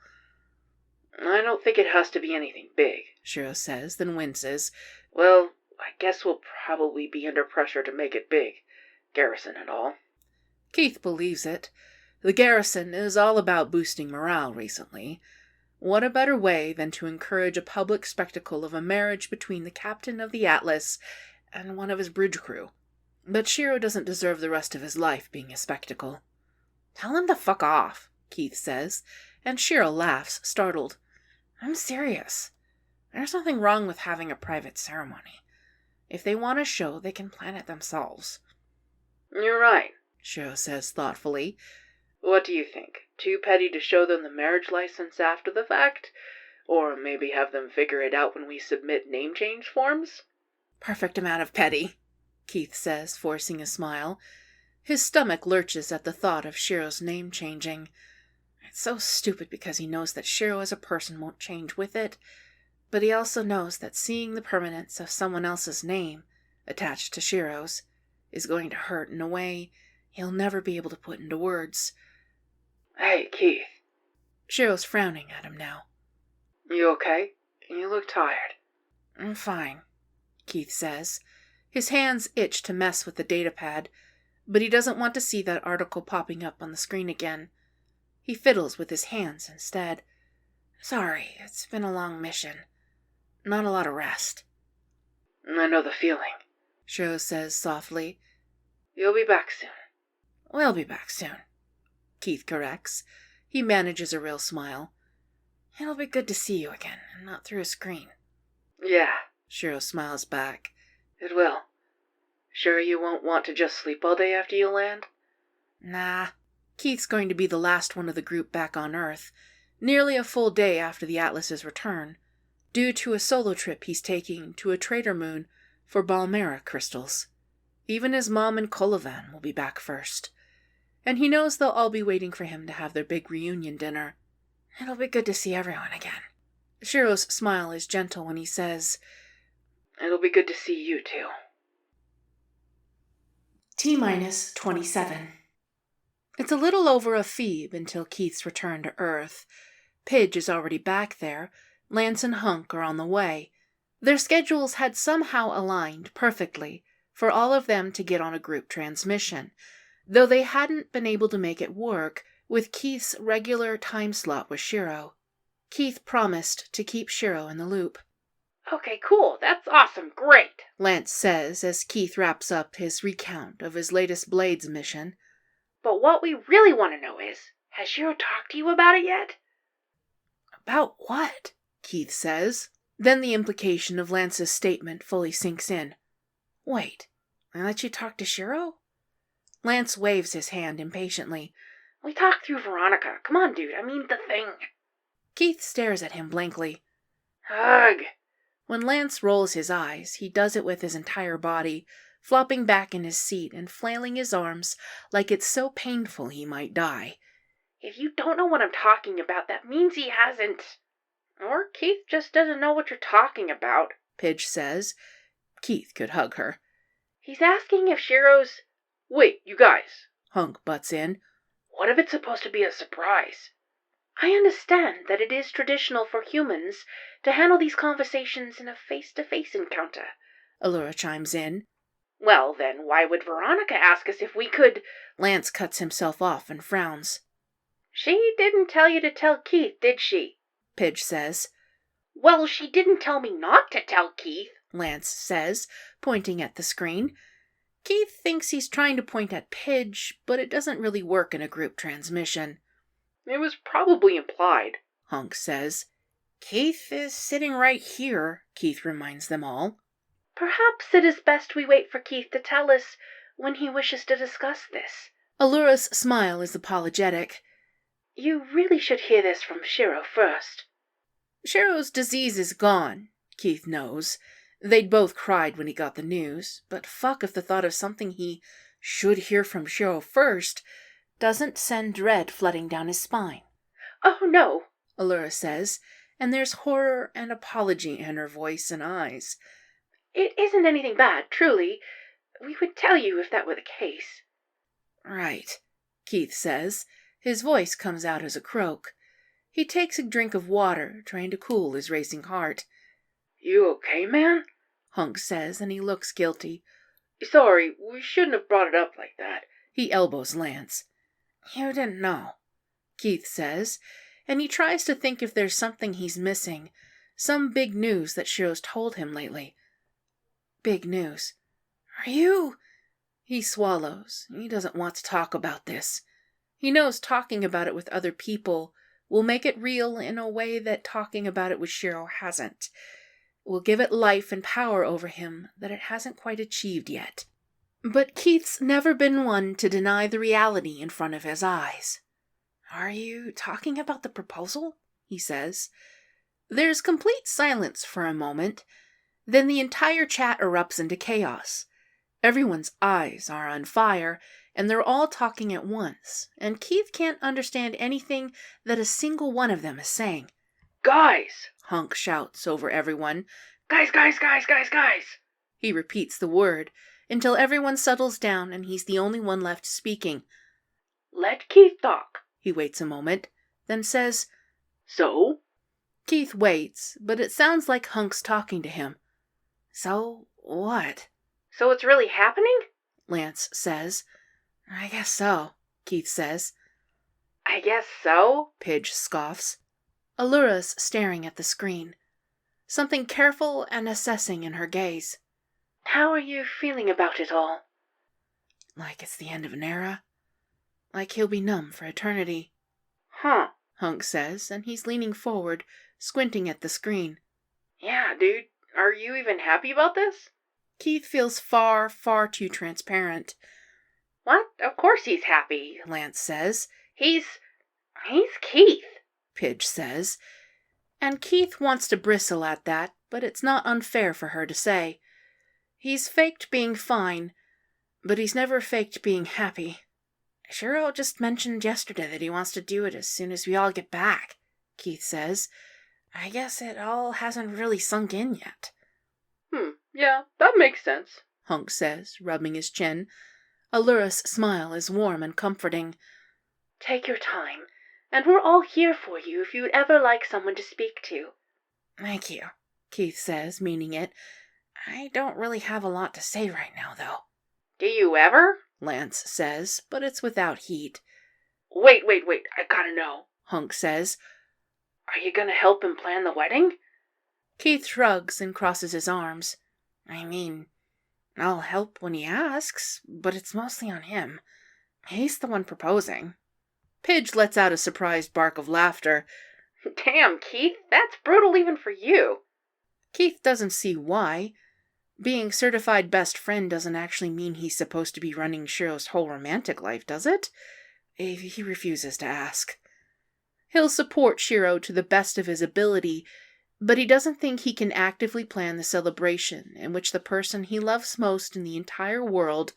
I don't think it has to be anything big, Shiro says, then winces. Well, I guess we'll probably be under pressure to make it big. Garrison and all. Keith believes it. The garrison is all about boosting morale recently. What a better way than to encourage a public spectacle of a marriage between the captain of the Atlas and one of his bridge crew. But Shiro doesn't deserve the rest of his life being a spectacle. Tell him to fuck off, Keith says, and Shiro laughs, startled. I'm serious. There's nothing wrong with having a private ceremony. If they want a show, they can plan it themselves. You're right, Shiro says thoughtfully. What do you think? Too petty to show them the marriage license after the fact? Or maybe have them figure it out when we submit name change forms? Perfect amount of petty, Keith says, forcing a smile. His stomach lurches at the thought of Shiro's name changing. It's so stupid because he knows that Shiro as a person won't change with it, but he also knows that seeing the permanence of someone else's name attached to Shiro's is going to hurt in a way he'll never be able to put into words. Hey, Keith. Shiro's frowning at him now. You okay? You look tired. I'm fine, Keith says. His hands itch to mess with the datapad, but he doesn't want to see that article popping up on the screen again. He fiddles with his hands instead. Sorry, it's been a long mission. Not a lot of rest. I know the feeling, Shiro says softly. You'll be back soon. We'll be back soon, Keith corrects. He manages a real smile. It'll be good to see you again, and not through a screen. Yeah, Shiro smiles back. It will. Sure you won't want to just sleep all day after you land? Nah. Keith's going to be the last one of the group back on Earth, nearly a full day after the Atlas's return, due to a solo trip he's taking to a trader moon for Balmera crystals. Even his mom and Kolovan will be back first. And he knows they'll all be waiting for him to have their big reunion dinner. It'll be good to see everyone again. Shiro's smile is gentle when he says, It'll be good to see you too. T-minus 27. It's a little over a Phoebe until Keith's return to Earth. Pidge is already back there. Lance and Hunk are on the way. Their schedules had somehow aligned perfectly for all of them to get on a group transmission, though they hadn't been able to make it work with Keith's regular time slot with Shiro. Keith promised to keep Shiro in the loop. Okay, cool. That's awesome. Great. Lance says as Keith wraps up his recount of his latest Blades mission. But what we really want to know is, has Shiro talked to you about it yet? About what? Keith says. Then the implication of Lance's statement fully sinks in. Wait, I let you talk to Shiro? Lance waves his hand impatiently. We talked through Veronica. Come on, dude. I mean the thing. Keith stares at him blankly. Ugh. When Lance rolls his eyes, he does it with his entire body, flopping back in his seat and flailing his arms like it's so painful he might die. If you don't know what I'm talking about, that means he hasn't. Or Keith just doesn't know what you're talking about, Pidge says. Keith could hug her. He's asking if Shiro's... Wait, you guys. Hunk butts in. What if it's supposed to be a surprise? I understand that it is traditional for humans to handle these conversations in a face-to-face encounter, Allura chimes in. Well, then why would Veronica ask us if we could... Lance cuts himself off and frowns. She didn't tell you to tell Keith, did she? Pidge says. Well, she didn't tell me not to tell Keith, Lance says, pointing at the screen. Keith thinks he's trying to point at Pidge, but it doesn't really work in a group transmission. It was probably implied, Hunk says. Keith is sitting right here, Keith reminds them all. Perhaps it is best we wait for Keith to tell us when he wishes to discuss this. Ailurea's smile is apologetic. You really should hear this from Shiro first. Shiro's disease is gone, Keith knows. They'd both cried when he got the news, but fuck if the thought of something he should hear from Shiro first doesn't send dread flooding down his spine. Oh, no, Ailura says, and there's horror and apology in her voice and eyes. It isn't anything bad, truly. We would tell you if that were the case. Right, Keith says. His voice comes out as a croak. He takes a drink of water, trying to cool his racing heart. You okay, man? Hunk says, and he looks guilty. Sorry, we shouldn't have brought it up like that. He elbows Lance. You didn't know, Keith says, and he tries to think if there's something he's missing, some big news that Shiro's told him lately. Big news. Are you... He swallows. He doesn't want to talk about this. He knows talking about it with other people will make it real in a way that talking about it with Shiro hasn't. Will give it life and power over him that it hasn't quite achieved yet. But Keith's never been one to deny the reality in front of his eyes. Are you talking about the proposal? He says. There's complete silence for a moment. Then the entire chat erupts into chaos. Everyone's eyes are on fire, and they're all talking at once, and Keith can't understand anything that a single one of them is saying. Guys! Hunk shouts over everyone. Guys, guys, guys, guys, guys! He repeats the word, until everyone settles down and he's the only one left speaking. Let Keith talk. He waits a moment, then says, So? Keith waits, but it sounds like Hunk's talking to him. So what? So it's really happening? Lance says. I guess so, Keith says. I guess so? Pidge scoffs. Allura's staring at the screen. Something careful and assessing in her gaze. How are you feeling about it all? Like it's the end of an era. Like he'll be numb for eternity. Huh, Hunk says, and he's leaning forward, squinting at the screen. Yeah, dude. Are you even happy about this? Keith feels far, far too transparent. What? Of course he's happy, Lance says. He's Keith, Pidge says. And Keith wants to bristle at that, but it's not unfair for her to say. He's faked being fine, but he's never faked being happy. Shiro just mentioned yesterday that he wants to do it as soon as we all get back, Keith says. I guess it all hasn't really sunk in yet. Yeah, that makes sense, Hunk says, rubbing his chin. Allura's smile is warm and comforting. Take your time, and we're all here for you if you'd ever like someone to speak to. Thank you, Keith says, meaning it. I don't really have a lot to say right now, though. Do you ever? Lance says, but it's without heat. Wait, I gotta know. Hunk says. Are you gonna help him plan the wedding? Keith shrugs and crosses his arms. I mean, I'll help when he asks, but it's mostly on him. He's the one proposing. Pidge lets out a surprised bark of laughter. Damn, Keith, that's brutal even for you. Keith doesn't see why. Being certified best friend doesn't actually mean he's supposed to be running Shiro's whole romantic life, does it? He refuses to ask. He'll support Shiro to the best of his ability, but he doesn't think he can actively plan the celebration in which the person he loves most in the entire world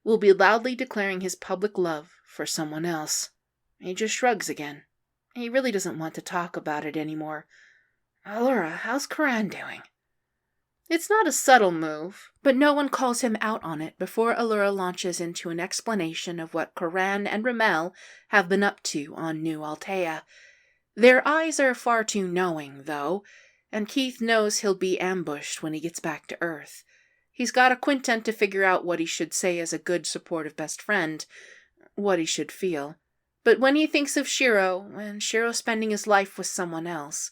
will be loudly declaring his public love for someone else. He just shrugs again. He really doesn't want to talk about it anymore. Ailura, how's Karan doing? It's not a subtle move, but no one calls him out on it before Ailura launches into an explanation of what Karan and Ramel have been up to on New Altea. Their eyes are far too knowing, though, and Keith knows he'll be ambushed when he gets back to Earth. He's got a quintet to figure out what he should say as a good, supportive best friend, what he should feel. But when he thinks of Shiro, and Shiro spending his life with someone else,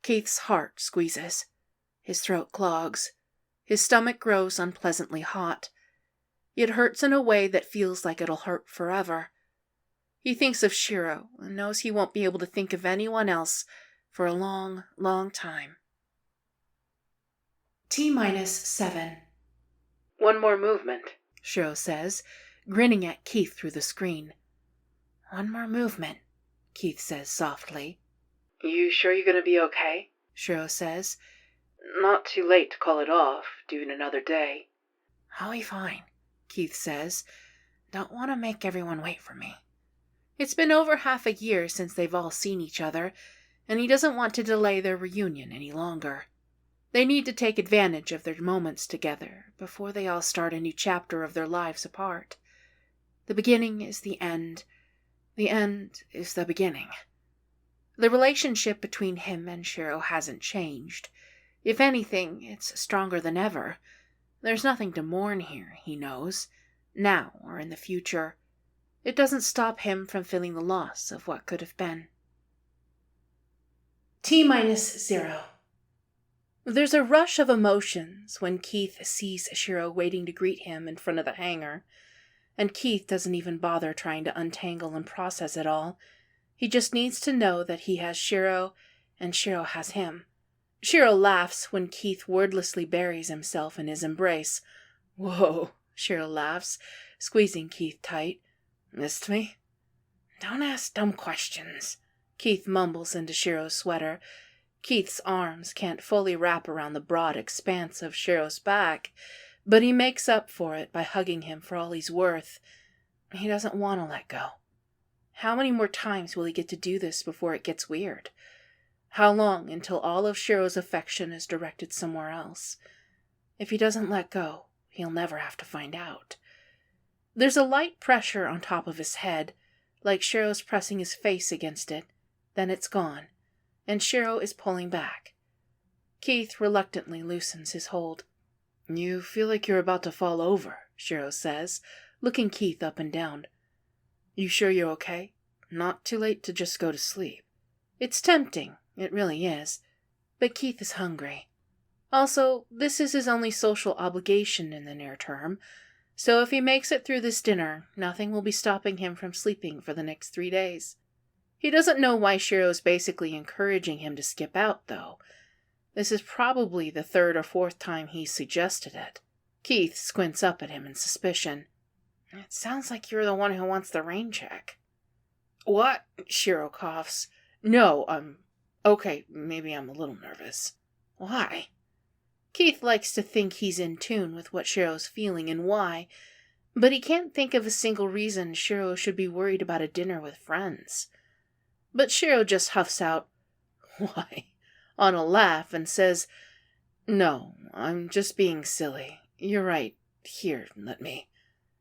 Keith's heart squeezes. His throat clogs. His stomach grows unpleasantly hot. It hurts in a way that feels like it'll hurt forever. He thinks of Shiro and knows he won't be able to think of anyone else for a long, long time. T-7. One more movement, Shiro says, grinning at Keith through the screen. One more movement, Keith says softly. You sure you're gonna be okay? Shiro says. Not too late to call it off, due in another day. I'll be fine, Keith says. Don't want to make everyone wait for me. It's been over half a year since they've all seen each other, and he doesn't want to delay their reunion any longer. They need to take advantage of their moments together before they all start a new chapter of their lives apart. The beginning is the end. The end is the beginning. The relationship between him and Shiro hasn't changed. If anything, it's stronger than ever. There's nothing to mourn here, he knows, now or in the future. It doesn't stop him from feeling the loss of what could have been. T-0. There's a rush of emotions when Keith sees Shiro waiting to greet him in front of the hangar, and Keith doesn't even bother trying to untangle and process it all. He just needs to know that he has Shiro, and Shiro has him. Shiro laughs when Keith wordlessly buries himself in his embrace. Whoa, Shiro laughs, squeezing Keith tight. Missed me? Don't ask dumb questions, Keith mumbles into Shiro's sweater. Keith's arms can't fully wrap around the broad expanse of Shiro's back, but he makes up for it by hugging him for all he's worth. He doesn't want to let go. How many more times will he get to do this before it gets weird? How long until all of Shiro's affection is directed somewhere else? If he doesn't let go, he'll never have to find out. There's a light pressure on top of his head, like Shiro's pressing his face against it. Then it's gone, and Shiro is pulling back. Keith reluctantly loosens his hold. You feel like you're about to fall over, Shiro says, looking Keith up and down. You sure you're okay? Not too late to just go to sleep. It's tempting, it really is, but Keith is hungry. Also, this is his only social obligation in the near term, so if he makes it through this dinner, nothing will be stopping him from sleeping for the next 3 days. He doesn't know why Shiro's basically encouraging him to skip out, though. This is probably the 3rd or 4th time he's suggested it. Keith squints up at him in suspicion. It sounds like you're the one who wants the rain check. What? Shiro coughs. No, okay, maybe I'm a little nervous. Why? Keith likes to think he's in tune with what Shiro's feeling and why, but he can't think of a single reason Shiro should be worried about a dinner with friends. But Shiro just huffs out, why, on a laugh and says, No, I'm just being silly. You're right. Here, let me.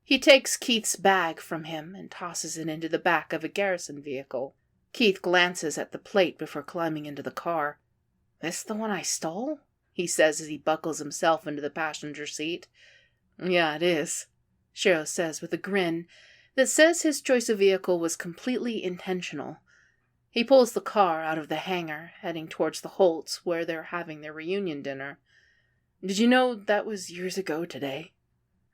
He takes Keith's bag from him and tosses it into the back of a garrison vehicle. Keith glances at the plate before climbing into the car. This the one I stole? He says as he buckles himself into the passenger seat. Yeah, it is, Shiro says with a grin that says his choice of vehicle was completely intentional. He pulls the car out of the hangar, heading towards the Holtz where they're having their reunion dinner. Did you know that was years ago today?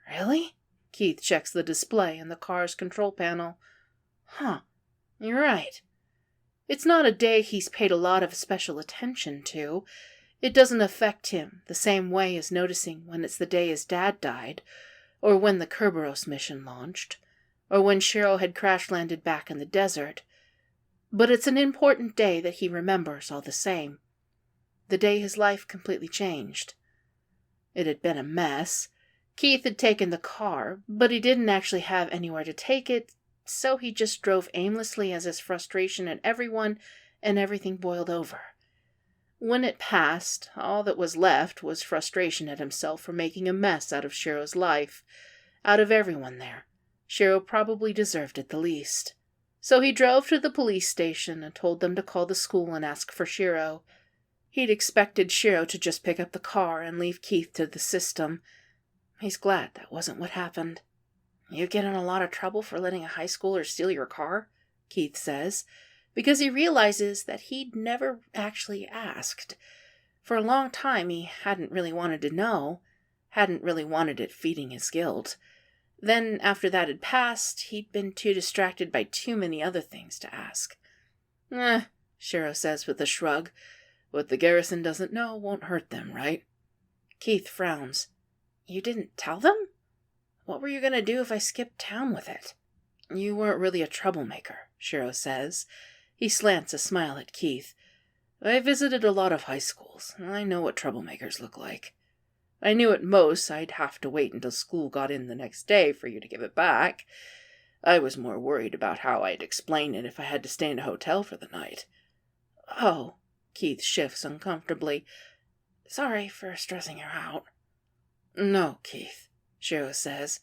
Really? Keith checks the display in the car's control panel. Huh, you're right. It's not a day he's paid a lot of special attention to. It doesn't affect him the same way as noticing when it's the day his dad died, or when the Kerberos mission launched, or when Shiro had crash-landed back in the desert. But it's an important day that he remembers all the same. The day his life completely changed. It had been a mess. Keith had taken the car, but he didn't actually have anywhere to take it, so he just drove aimlessly as his frustration at everyone and everything boiled over. When it passed, all that was left was frustration at himself for making a mess out of Shiro's life, out of everyone there. Shiro probably deserved it the least. So he drove to the police station and told them to call the school and ask for Shiro. He'd expected Shiro to just pick up the car and leave Keith to the system. He's glad that wasn't what happened. You get in a lot of trouble for letting a high schooler steal your car, Keith says, because he realizes that he'd never actually asked. For a long time he hadn't really wanted to know, hadn't really wanted it feeding his guilt. Then, after that had passed, he'd been too distracted by too many other things to ask. Shiro says with a shrug. What the garrison doesn't know won't hurt them, right? Keith frowns. You didn't tell them? What were you going to do if I skipped town with it? You weren't really a troublemaker, Shiro says. He slants a smile at Keith. I visited a lot of high schools. I know what troublemakers look like. I knew at most I'd have to wait until school got in the next day for you to give it back. I was more worried about how I'd explain it if I had to stay in a hotel for the night. Oh, Keith shifts uncomfortably. Sorry for stressing her out. No, Keith, Shiro says.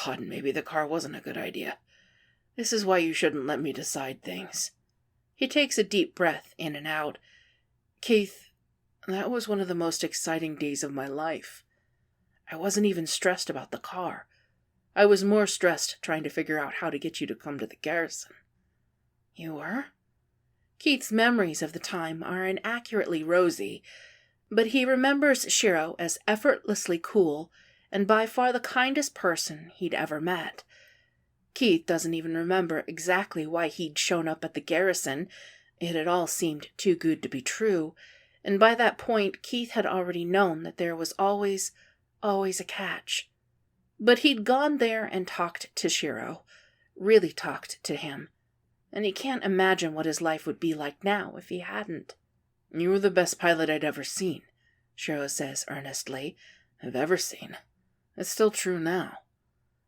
God, maybe the car wasn't a good idea. This is why you shouldn't let me decide things. He takes a deep breath in and out. Keith, that was one of the most exciting days of my life. I wasn't even stressed about the car. I was more stressed trying to figure out how to get you to come to the garrison. You were? Keith's memories of the time are inaccurately rosy, but he remembers Shiro as effortlessly cool and by far the kindest person he'd ever met. Keith doesn't even remember exactly why he'd shown up at the garrison. It had all seemed too good to be true, and by that point Keith had already known that there was always a catch. But he'd gone there and talked to Shiro, really talked to him, and he can't imagine what his life would be like now if he hadn't. You were the best pilot I'd ever seen, Shiro says earnestly. I've ever seen. It's still true now.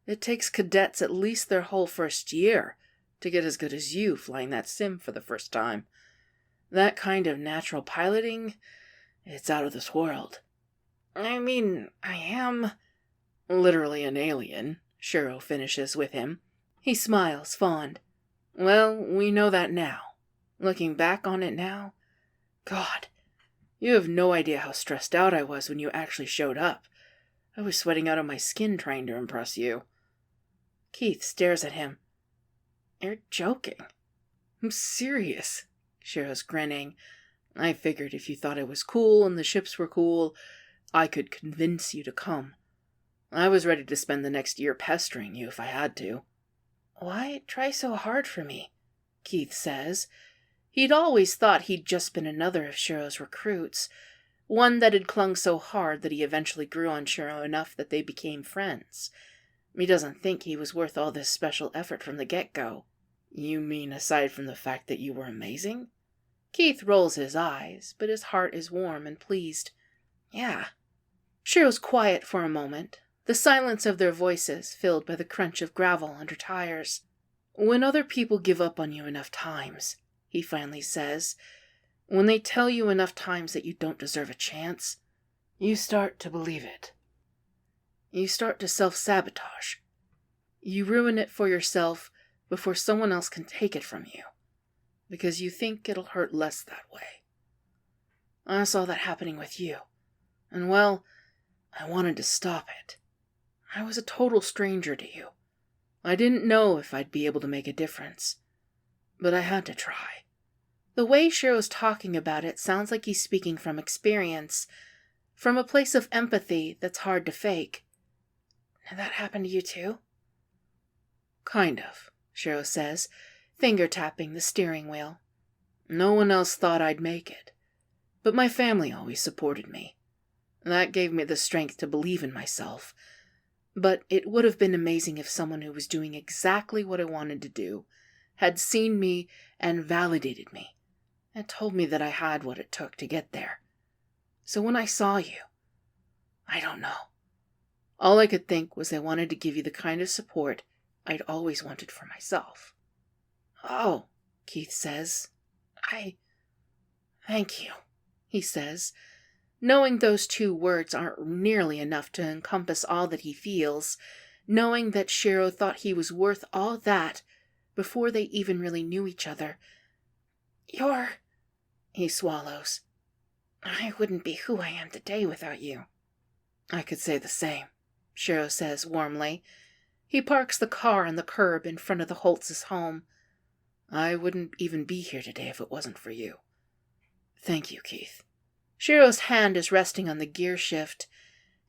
It takes cadets at least their whole first year to get as good as you flying that sim for the first time. That kind of natural piloting, it's out of this world. I mean, I am literally an alien, Shiro finishes with him. He smiles, fond. Well, we know that now. Looking back on it now, God, you have no idea how stressed out I was when you actually showed up. I was sweating out of my skin trying to impress you. Keith stares at him. You're joking. I'm serious, Shiro's grinning. I figured if you thought it was cool and the ships were cool, I could convince you to come. I was ready to spend the next year pestering you if I had to. Why try so hard for me? Keith says. He'd always thought he'd just been another of Shiro's recruits, one that had clung so hard that he eventually grew on Shiro enough that they became friends. He doesn't think he was worth all this special effort from the get-go. You mean aside from the fact that you were amazing? Keith rolls his eyes, but his heart is warm and pleased. Yeah. Shiro's quiet for a moment, the silence of their voices filled by the crunch of gravel under tires. When other people give up on you enough times, he finally says, when they tell you enough times that you don't deserve a chance, you start to believe it. You start to self-sabotage. You ruin it for yourself before someone else can take it from you, because you think it'll hurt less that way. I saw that happening with you, and well, I wanted to stop it. I was a total stranger to you. I didn't know if I'd be able to make a difference, but I had to try. The way Shiro's talking about it sounds like he's speaking from experience, from a place of empathy that's hard to fake. Did that happen to you too? Kind of, Shiro says, finger-tapping the steering wheel. No one else thought I'd make it, but my family always supported me. That gave me the strength to believe in myself. But it would have been amazing if someone who was doing exactly what I wanted to do had seen me and validated me, and told me that I had what it took to get there. So when I saw you, I don't know. All I could think was I wanted to give you the kind of support I'd always wanted for myself. Oh, Keith says. Thank you, he says, knowing those 2 words aren't nearly enough to encompass all that he feels, knowing that Shiro thought he was worth all that before they even really knew each other. He swallows. I wouldn't be who I am today without you. I could say the same, Shiro says warmly. He parks the car on the curb in front of the Holtz's home. I wouldn't even be here today if it wasn't for you. Thank you, Keith. Shiro's hand is resting on the gear shift,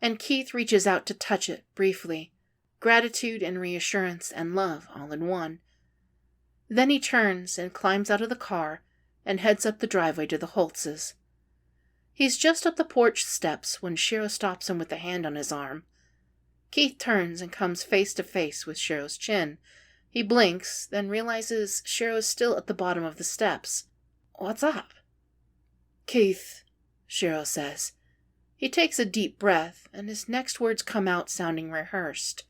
and Keith reaches out to touch it briefly. Gratitude and reassurance and love all in one. Then he turns and climbs out of the car and heads up the driveway to the Holtzes. He's just up the porch steps when Shiro stops him with a hand on his arm. Keith turns and comes face to face with Shiro's chin. He blinks, then realizes Shiro's still at the bottom of the steps. "What's up?" "Keith," Shiro says. He takes a deep breath, and his next words come out sounding rehearsed.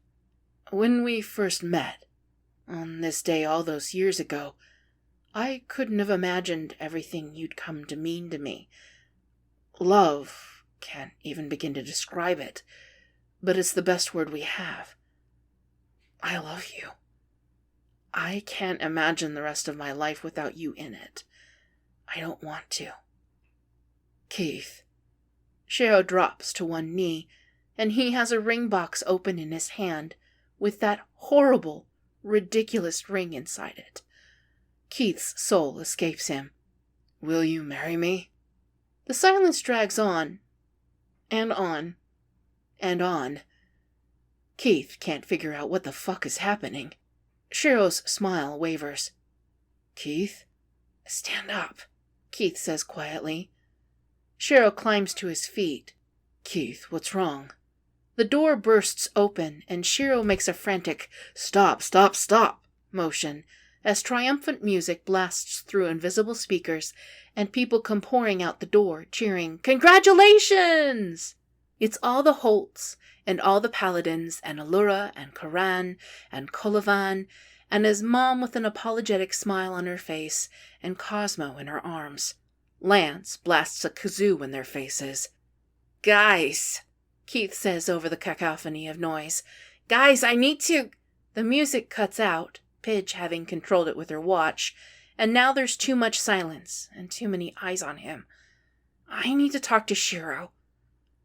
"When we first met, on this day all those years ago, I couldn't have imagined everything you'd come to mean to me. Love, can't even begin to describe it, but it's the best word we have. I love you. I can't imagine the rest of my life without you in it. I don't want to. Keith." Shiro drops to one knee, and he has a ring box open in his hand, with that horrible, ridiculous ring inside it. Keith's soul escapes him. "Will you marry me?" The silence drags on, and on, and on. Keith can't figure out what the fuck is happening. Shiro's smile wavers. "Keith?" "Stand up," Keith says quietly. Shiro climbs to his feet. "Keith, what's wrong?" The door bursts open, and Shiro makes a frantic "Stop, stop, stop" motion as triumphant music blasts through invisible speakers and people come pouring out the door, cheering, "Congratulations!" It's all the Holtz, and all the Paladins, and Allura, and Karan, and Kolovan, and his mom with an apologetic smile on her face, and Cosmo in her arms. Lance blasts a kazoo in their faces. "Guys," Keith says over the cacophony of noise. "Guys, I need to—" The music cuts out, Pidge having controlled it with her watch, and now there's too much silence and too many eyes on him. "I need to talk to Shiro.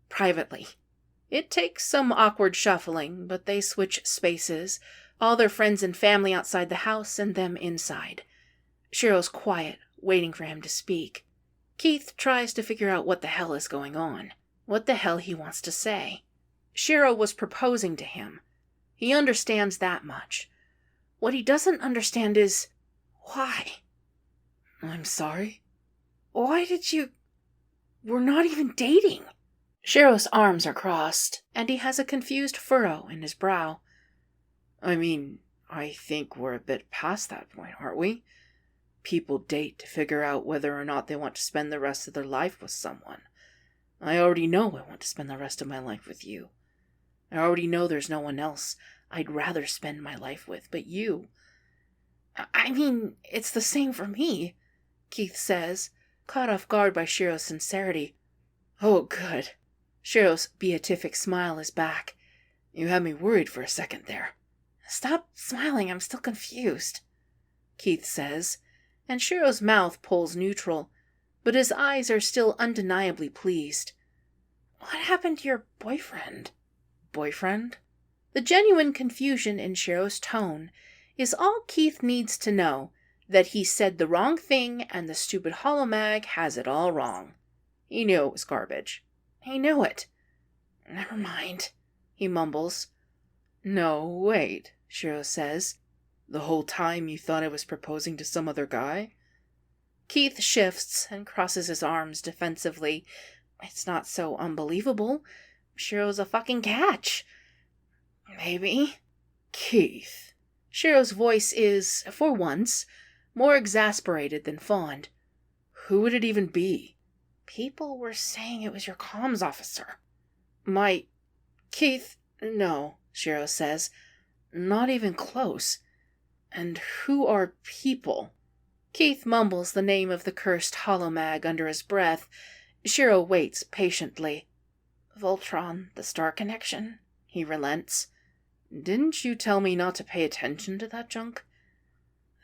Privately." It takes some awkward shuffling, but they switch spaces, all their friends and family outside the house and them inside. Shiro's quiet, waiting for him to speak. Keith tries to figure out what the hell is going on, what the hell he wants to say. Shiro was proposing to him. He understands that much. What he doesn't understand is, why? "I'm sorry." "Why did you... We're not even dating." Shiro's arms are crossed, and he has a confused furrow in his brow. "I mean, I think we're a bit past that point, aren't we? People date to figure out whether or not they want to spend the rest of their life with someone. I already know I want to spend the rest of my life with you. I already know there's no one else I'd rather spend my life with but you." "I mean, it's the same for me," Keith says, caught off guard by Shiro's sincerity. "Oh, good." Shiro's beatific smile is back. "You had me worried for a second there." "Stop smiling, I'm still confused," Keith says, and Shiro's mouth pulls neutral, but his eyes are still undeniably pleased. "What happened to your boyfriend?" "Boyfriend?" The genuine confusion in Shiro's tone is all Keith needs to know, that he said the wrong thing and the stupid holomag has it all wrong. He knew it was garbage. He knew it. "Never mind," he mumbles. "No, wait," Shiro says. "The whole time you thought I was proposing to some other guy?" Keith shifts and crosses his arms defensively. It's not so unbelievable. Shiro's a fucking catch. "Maybe." "Keith." Shiro's voice is, for once, more exasperated than fond. "Who would it even be?" "People were saying it was your comms officer." Keith, no," Shiro says. "Not even close. And who are people?" Keith mumbles the name of the cursed holomag under his breath. Shiro waits patiently. "Voltron, the Star Connection," he relents. "Didn't you tell me not to pay attention to that junk?"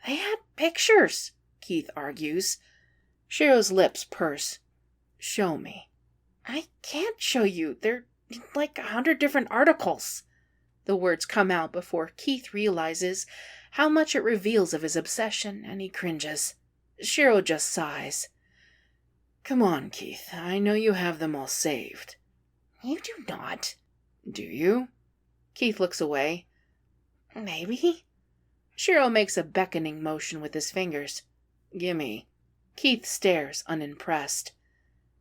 "They had pictures," Keith argues. Shiro's lips purse. "Show me." "I can't show you. They're in like 100 different articles." The words come out before Keith realizes how much it reveals of his obsession, and he cringes. Shiro just sighs. "Come on, Keith. I know you have them all saved." "You do not." "Do you?" Keith looks away. Maybe? Shiro makes a beckoning motion with his fingers. Gimme. Keith stares, unimpressed.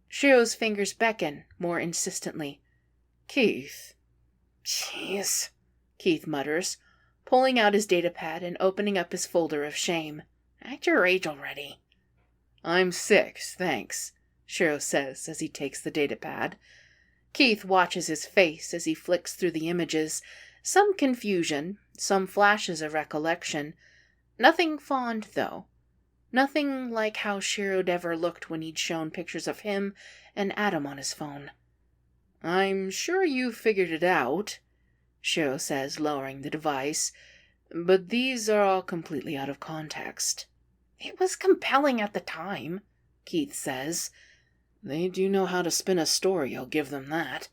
Shiro's fingers beckon, more insistently. Keith. Jeez, Keith mutters, pulling out his datapad and opening up his folder of shame. At your age already. I'm 6, thanks, Shiro says as he takes the datapad. Keith watches his face as he flicks through the images, some confusion, some flashes of recollection. Nothing fond, though. Nothing like how Shiro'd ever looked when he'd shown pictures of him and Adam on his phone. I'm sure you figured it out, Shiro says, lowering the device, but these are all completely out of context. It was compelling at the time, Keith says. They do know how to spin a story, I'll give them that,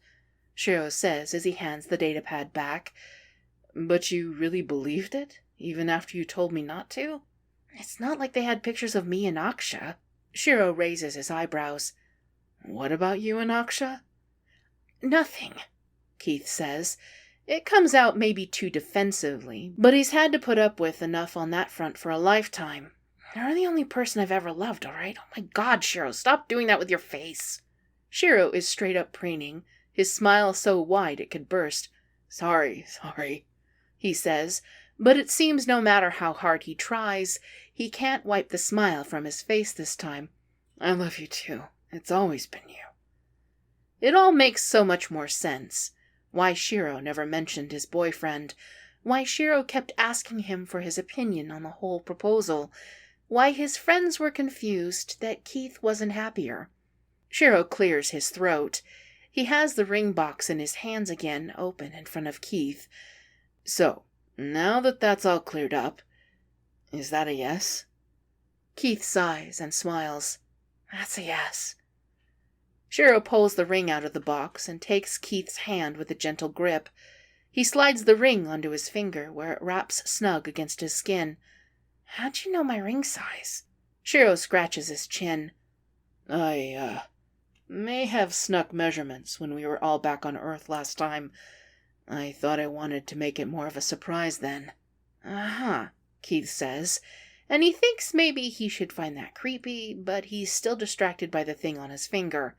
Shiro says as he hands the datapad back. But you really believed it, even after you told me not to? It's not like they had pictures of me and Aksha. Shiro raises his eyebrows. What about you and Aksha? Nothing, Keith says. It comes out maybe too defensively, but he's had to put up with enough on that front for a lifetime. You're the only person I've ever loved, all right? Oh my God, Shiro, stop doing that with your face. Shiro is straight up preening, his smile so wide it could burst. Sorry, he says, but it seems no matter how hard he tries, he can't wipe the smile from his face this time. I love you too. It's always been you. It all makes so much more sense. Why Shiro never mentioned his boyfriend. Why Shiro kept asking him for his opinion on the whole proposal. Why his friends were confused that Keith wasn't happier. Shiro clears his throat. He has the ring box in his hands again, open in front of Keith. So, now that that's all cleared up, is that a yes? Keith sighs and smiles. That's a yes. Shiro pulls the ring out of the box and takes Keith's hand with a gentle grip. He slides the ring onto his finger, where it wraps snug against his skin. How'd you know my ring size? Shiro scratches his chin. I, may have snuck measurements when we were all back on Earth last time. I thought I wanted to make it more of a surprise then. Uh-huh, Keith says, and he thinks maybe he should find that creepy, but he's still distracted by the thing on his finger.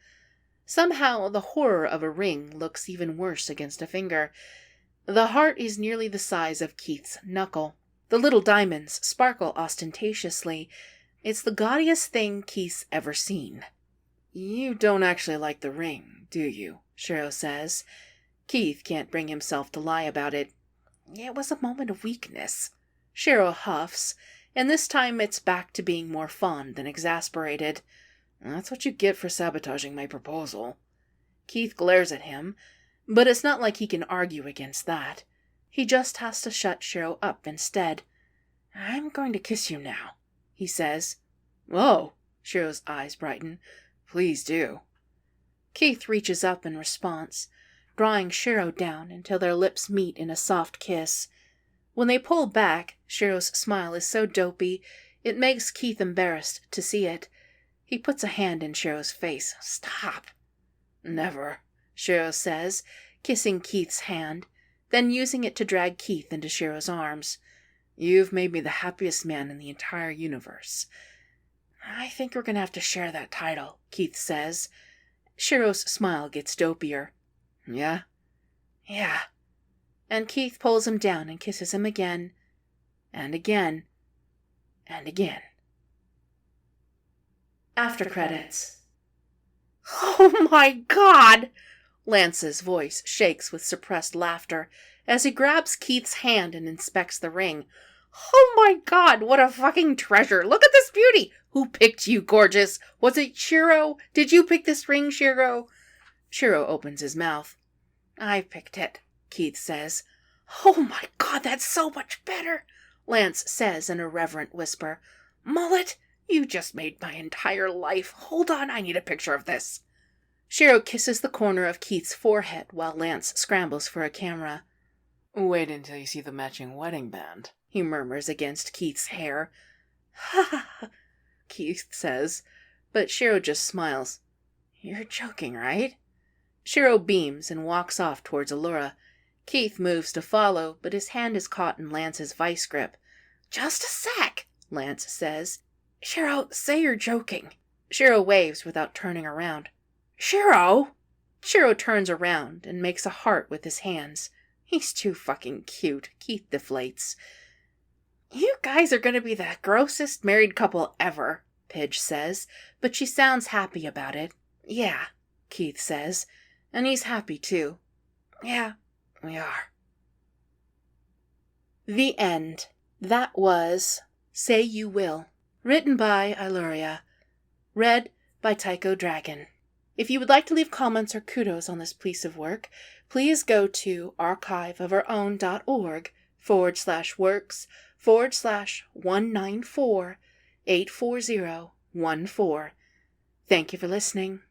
Somehow, the horror of a ring looks even worse against a finger. The heart is nearly the size of Keith's knuckle. The little diamonds sparkle ostentatiously. It's the gaudiest thing Keith's ever seen. You don't actually like the ring, do you? Shiro says. Keith can't bring himself to lie about it. It was a moment of weakness. Shiro huffs, and this time it's back to being more fond than exasperated. That's what you get for sabotaging my proposal. Keith glares at him, but it's not like he can argue against that. He just has to shut Shiro up instead. I'm going to kiss you now, he says. Whoa, Shiro's eyes brighten. Please do. Keith reaches up in response, drawing Shiro down until their lips meet in a soft kiss. When they pull back, Shiro's smile is so dopey, it makes Keith embarrassed to see it. He puts a hand in Shiro's face. Stop. Never, Shiro says, kissing Keith's hand, then using it to drag Keith into Shiro's arms. You've made me the happiest man in the entire universe. I think we're going to have to share that title, Keith says. Shiro's smile gets dopier. Yeah? Yeah. And Keith pulls him down and kisses him again, and again, and again. After credits. Oh my God! Lance's voice shakes with suppressed laughter as he grabs Keith's hand and inspects the ring. Oh my God, what a fucking treasure! Look at this beauty! Who picked you, gorgeous? Was it Shiro? Did you pick this ring, Shiro? Shiro opens his mouth. I picked it, Keith says. Oh my God, that's so much better, Lance says in a reverent whisper. Mullet, you just made my entire life. Hold on, I need a picture of this. Shiro kisses the corner of Keith's forehead while Lance scrambles for a camera. Wait until you see the matching wedding band, he murmurs against Keith's hair. Ha ha ha, Keith says, but Shiro just smiles. You're joking, right? Shiro beams and walks off towards Allura. Keith moves to follow, but his hand is caught in Lance's vice grip. "Just a sec," Lance says. "Shiro, say you're joking." Shiro waves without turning around. "Shiro!" Shiro turns around and makes a heart with his hands. He's too fucking cute, Keith deflates. "You guys are gonna be the grossest married couple ever," Pidge says, but she sounds happy about it. "Yeah," Keith says, and he's happy too. "Yeah, we are." The end. That was Say You Will, written by Ailurea, read by Tycho Dragon. If you would like to leave comments or kudos on this piece of work, please go to archiveofourown.org/works/194-84014. Thank you for listening.